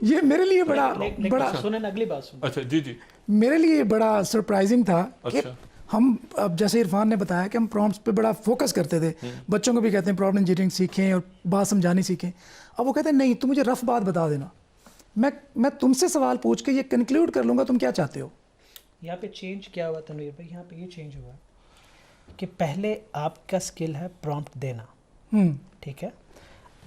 یہ میرے لیے بڑا سنیں اگلی بات سنیں. اچھا جی جی, میرے لیے بڑا سرپرائزنگ تھا کہ ہم اب جیسے عرفان نے بتایا کہ ہم پرومپٹس پہ بڑا فوکس کرتے تھے, بچوں کو بھی کہتے ہیں پرومپٹ انجینئرنگ سیکھیں اور بات سمجھانی سیکھیں. اب وہ کہتے ہیں نہیں, تم مجھے رف بات بتا دینا, میں تم سے سوال پوچھ کے یہ کنکلوڈ کر لوں گا تم کیا چاہتے ہو. یہاں پہ چینج کیا ہوا تنویر بھائی؟ یہاں پہ یہ چینج ہوا کہ پہلے آپ کا اسکل ہے پرومپٹ دینا, ٹھیک ہے.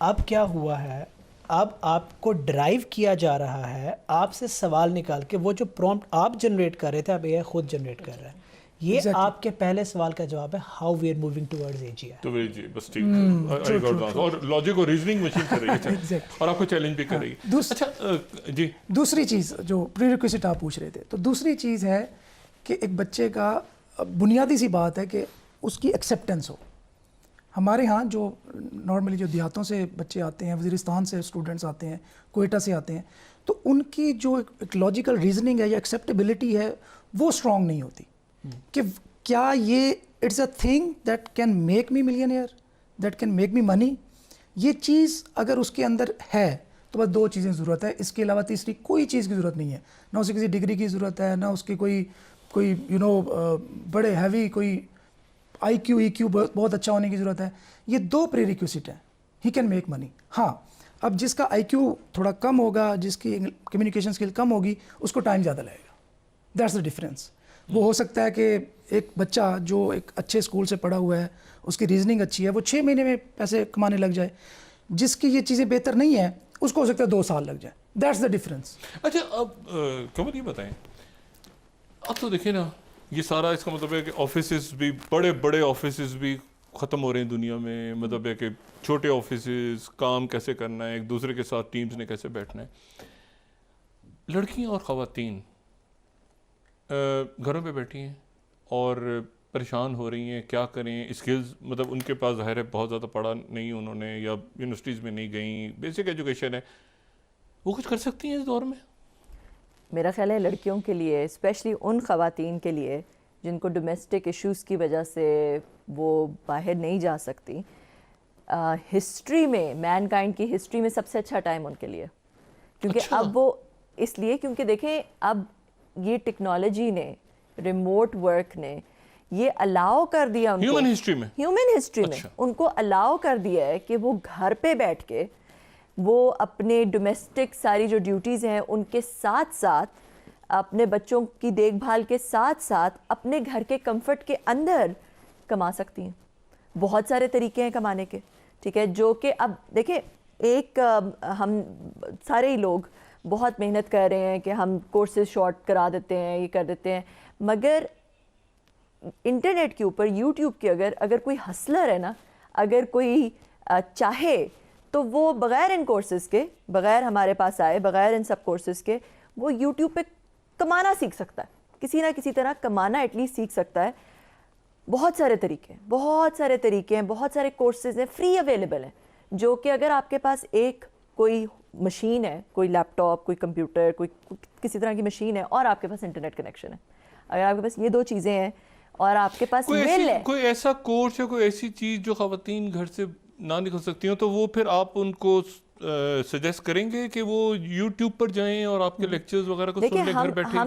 اب کیا ہوا ہے, اب آپ کو ڈرائیو کیا جا رہا ہے آپ سے سوال نکال کے, وہ جو پرومپٹ آپ جنریٹ کر رہے تھے اب اے آئی خود جنریٹ کر رہا ہے. یہ آپ کے پہلے سوال کا جواب ہے how we are moving towards AGI. تو جی بس ٹھیک اور لاجک اور ریزننگ مشین کر رہی ہے اور آپ کو چیلنج بھی کر رہی ہے. اچھا جی دوسری چیز جو پری ریکویزٹ آپ پوچھ رہے تھے، تو دوسری چیز ہے کہ ایک بچے کا بنیادی سی بات ہے کہ اس کی ایکسیپٹنس ہو. ہمارے ہاں جو نارملی جو دیہاتوں سے بچے آتے ہیں، وزیرستان سے اسٹوڈنٹس آتے ہیں، کوئٹہ سے آتے ہیں، تو ان کی جو ایک لاجیکل ریزننگ ہے یا ایکسیپٹیبلٹی ہے وہ اسٹرانگ نہیں ہوتی کہ کیا یہ it's a thing that can make me millionaire, that can make me money. یہ چیز اگر اس کے اندر ہے تو بس دو چیزیں ضرورت ہے، اس کے علاوہ تیسری کوئی چیز کی ضرورت نہیں ہے. نہ اسے کسی ڈگری کی ضرورت ہے، نہ اس کی کوئی بڑے ہیوی کوئی IQ بہت اچھا ہونے کی ضرورت ہے. یہ دو پری ریکویزٹ ہیں، ہی کین میک منی. ہاں اب جس کا IQ تھوڑا کم ہوگا، جس کی کمیونیکیشن اسکل کم ہوگی، اس کو ٹائم زیادہ لگے گا. That's the difference. وہ ہو سکتا ہے کہ ایک بچہ جو ایک اچھے اسکول سے پڑھا ہوا ہے، اس کی ریزننگ اچھی ہے، وہ 6 مہینے میں پیسے کمانے لگ جائے. جس کی یہ چیزیں بہتر نہیں ہیں اس کو ہو سکتا ہے 2 سال لگ جائے. That's the difference. اچھا اب قمر یہ بتائیں، اب تو دیکھیں نا یہ سارا اس کا مطلب ہے کہ آفیسز بھی بڑے بڑے آفیسز بھی ختم ہو رہے ہیں دنیا میں. مطلب ہے کہ چھوٹے آفیسز کام کیسے کرنا ہے، ایک دوسرے کے ساتھ ٹیمز نے کیسے بیٹھنا ہے. لڑکیاں اور خواتین گھروں پہ بیٹھی ہیں اور پریشان ہو رہی ہیں، کیا کریں. اسکلز مطلب ان کے پاس ظاہر ہے بہت زیادہ پڑھا نہیں انہوں نے، یا یونیورسٹیز میں نہیں گئیں، بیسک ایجوکیشن ہے. وہ کچھ کر سکتی ہیں اس دور میں؟ میرا خیال ہے لڑکیوں کے لیے، اسپیشلی ان خواتین کے لیے جن کو ڈومیسٹک ایشوز کی وجہ سے وہ باہر نہیں جا سکتی، ہسٹری میں، مین کائنڈ کی ہسٹری میں سب سے اچھا ٹائم ان کے لیے. کیونکہ اب وہ اس لیے کیونکہ دیکھیں اب یہ ٹیکنالوجی نے، ریموٹ ورک نے یہ الاؤ کر دیا ان کو، ہیومن ہسٹری میں ان کو الاؤ کر دیا ہے کہ وہ گھر پہ بیٹھ کے وہ اپنے ڈومیسٹک ساری جو ڈیوٹیز ہیں ان کے ساتھ ساتھ، اپنے بچوں کی دیکھ بھال کے ساتھ ساتھ اپنے گھر کے کمفرٹ کے اندر کما سکتی ہیں. بہت سارے طریقے ہیں کمانے کے، ٹھیک ہے، جو کہ اب دیکھیں ایک ہم سارے ہی لوگ بہت محنت کر رہے ہیں کہ ہم کورسز شارٹ کرا دیتے ہیں، یہ کر دیتے ہیں، مگر انٹرنیٹ کے اوپر یوٹیوب کے اگر کوئی ہسلر ہے نا، اگر کوئی چاہے تو وہ بغیر ان کورسز کے، بغیر ہمارے پاس آئے، بغیر ان سب کورسز کے، وہ یوٹیوب پہ کمانا سیکھ سکتا ہے. کسی نہ کسی طرح کمانا ایٹ لیسٹ سیکھ سکتا ہے. بہت سارے طریقے ہیں، بہت سارے کورسز ہیں، فری اویلیبل ہیں، جو کہ اگر آپ کے پاس ایک کوئی مشین ہے، کوئی لیپ ٹاپ، کوئی کمپیوٹر، کوئی کسی طرح کی مشین ہے، اور آپ کے پاس انٹرنیٹ کنیکشن ہے، اگر آپ کے پاس یہ 2 چیزیں ہیں اور آپ کے پاس مل ہے، کوئی ایسا کورس یا کوئی ایسی چیز جو خواتین گھر سے نہ نکل سکتی ہوں، تو وہ پھر آپ ان کو سجیسٹ کریں گے کہ وہ یوٹیوب پر جائیں اور آپ کے لیکچرز وغیرہ کو سن لیں گھر بیٹھے؟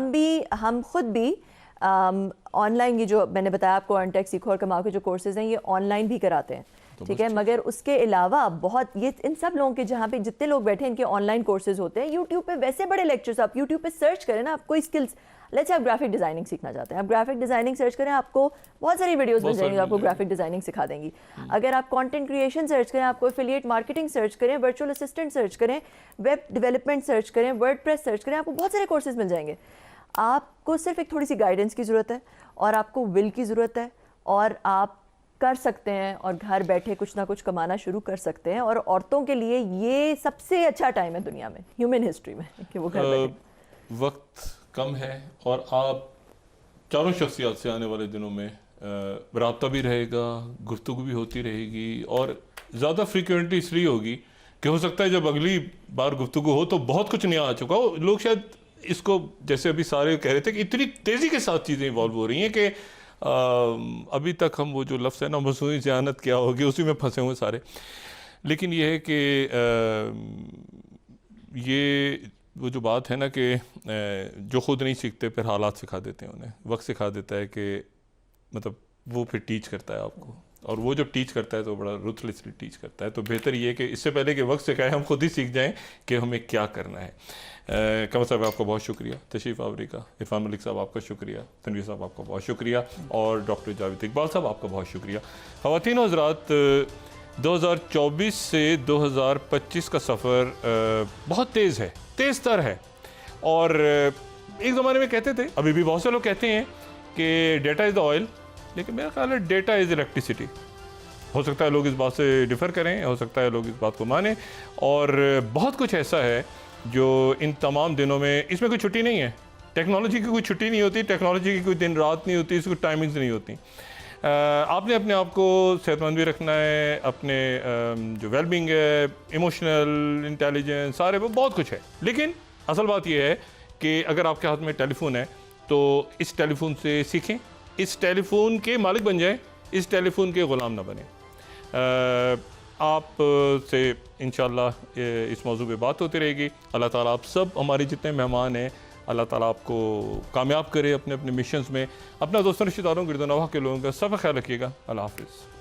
ہم خود بھی آن لائن، یہ جو میں نے بتایا آپ کو ارنٹیک سیکھو اور کماؤ کے جو کورسز ہیں یہ آن لائن بھی کراتے ہیں، ٹھیک ہے. مگر اس کے علاوہ بہت یہ ان سب لوگوں کے جہاں پہ جتنے لوگ بیٹھے ہیں ان کے آن لائن کورسز ہوتے ہیں. یوٹیوب پہ ویسے بڑے لیکچرز، آپ یوٹیوب پہ سرچ کریں نا، آپ کوئی اسکلس، لیٹس آپ گرافک ڈیزائننگ سیکھنا چاہتے ہیں، آپ گرافک ڈیزائننگ سرچ کریں، آپ کو بہت ساری ویڈیوز مل جائیں گی، آپ کو گرافک ڈیزائننگ سکھا دیں گی. اگر آپ کانٹینٹ کریشن سرچ کریں، آپ کو ایفیلیٹ مارکیٹنگ سرچ کریں، ورچوئل اسسٹنٹ سرچ کریں، ویب ڈیولپمنٹ سرچ کریں، ورڈ پریس سرچ کریں، آپ کو بہت سارے کورسز مل جائیں گے. آپ کو صرف ایک تھوڑی سی گائیڈنس کی ضرورت ہے، اور آپ کو ول کی ضرورت ہے، اور آپ کر سکتے ہیں اور گھر بیٹھے کچھ نہ کچھ کمانا شروع کر سکتے ہیں. اور عورتوں کے لیے یہ سب سے اچھا ٹائم ہے دنیا میں، ہیومن ہسٹری میں، کہ وہ گھر بیٹھے. وقت کم ہے اور آپ چاروں شخصیات سے آنے والے دنوں میں رابطہ بھی رہے گا، گفتگو بھی ہوتی رہے گی، اور زیادہ فریکوینٹلی اس لیے ہوگی کہ ہو سکتا ہے جب اگلی بار گفتگو ہو تو بہت کچھ نیا آ چکا ہو. لوگ شاید اس کو، جیسے ابھی سارے کہہ رہے تھے کہ اتنی تیزی کے ساتھ چیزیں ایوالو ہو رہی ہیں کہ ابھی تک ہم وہ جو لفظ ہے نا مصنوعی ذہانت کیا ہوگی اسی میں پھنسے ہوئے سارے. لیکن یہ ہے کہ یہ وہ جو بات ہے نا کہ جو خود نہیں سیکھتے پھر حالات سکھا دیتے ہیں انہیں، وقت سکھا دیتا ہے کہ مطلب وہ پھر ٹیچ کرتا ہے آپ کو، اور وہ جب ٹیچ کرتا ہے تو بڑا روتھلیسلی ٹیچ کرتا ہے. تو بہتر یہ کہ اس سے پہلے کہ وقت سکھائے ہم خود ہی سیکھ جائیں کہ ہمیں کیا کرنا ہے. قمر صاحب آپ کا بہت شکریہ تشریف آوری کا، عرفان ملک صاحب آپ کا شکریہ، تنویر صاحب آپ کا بہت شکریہ، اور ڈاکٹر جاوید اقبال صاحب آپ کا بہت شکریہ. خواتین و حضرات، 2024 سے 2025 کا سفر بہت تیز ہے، تیز تر ہے. اور ایک زمانے میں کہتے تھے، ابھی بھی بہت سے لوگ کہتے ہیں کہ ڈیٹا از دا آئل، لیکن میرا خیال ہے ڈیٹا از الیکٹریسٹی. ہو سکتا ہے لوگ اس بات سے ڈفر کریں، ہو سکتا ہے لوگ اس بات کو مانیں، اور بہت کچھ ایسا ہے جو ان تمام دنوں میں، اس میں کوئی چھٹی نہیں ہے. ٹیکنالوجی کی کوئی چھٹی نہیں ہوتی، ٹیکنالوجی کی کوئی دن رات نہیں ہوتی، اس کی ٹائمنگز نہیں ہوتی. آپ نے اپنے آپ کو صحت مند بھی رکھنا ہے، اپنے جو ویل بینگ ہے، ایموشنل انٹیلیجنس، سارے وہ بہت کچھ ہے. لیکن اصل بات یہ ہے کہ اگر آپ کے ہاتھ میں ٹیلی فون ہے تو اس ٹیلی فون سے سیکھیں، اس ٹیلی فون کے مالک بن جائیں، اس ٹیلی فون کے غلام نہ بنیں. آپ سے انشاءاللہ اس موضوع پہ بات ہوتی رہے گی. اللہ تعالیٰ آپ سب ہمارے جتنے مہمان ہیں، اللہ تعالیٰ آپ کو کامیاب کرے اپنے اپنے مشنز میں. اپنا دوستوں رشتہ داروں گرد و نواح کے لوگوں کا سب خیال رکھیے گا. اللہ حافظ.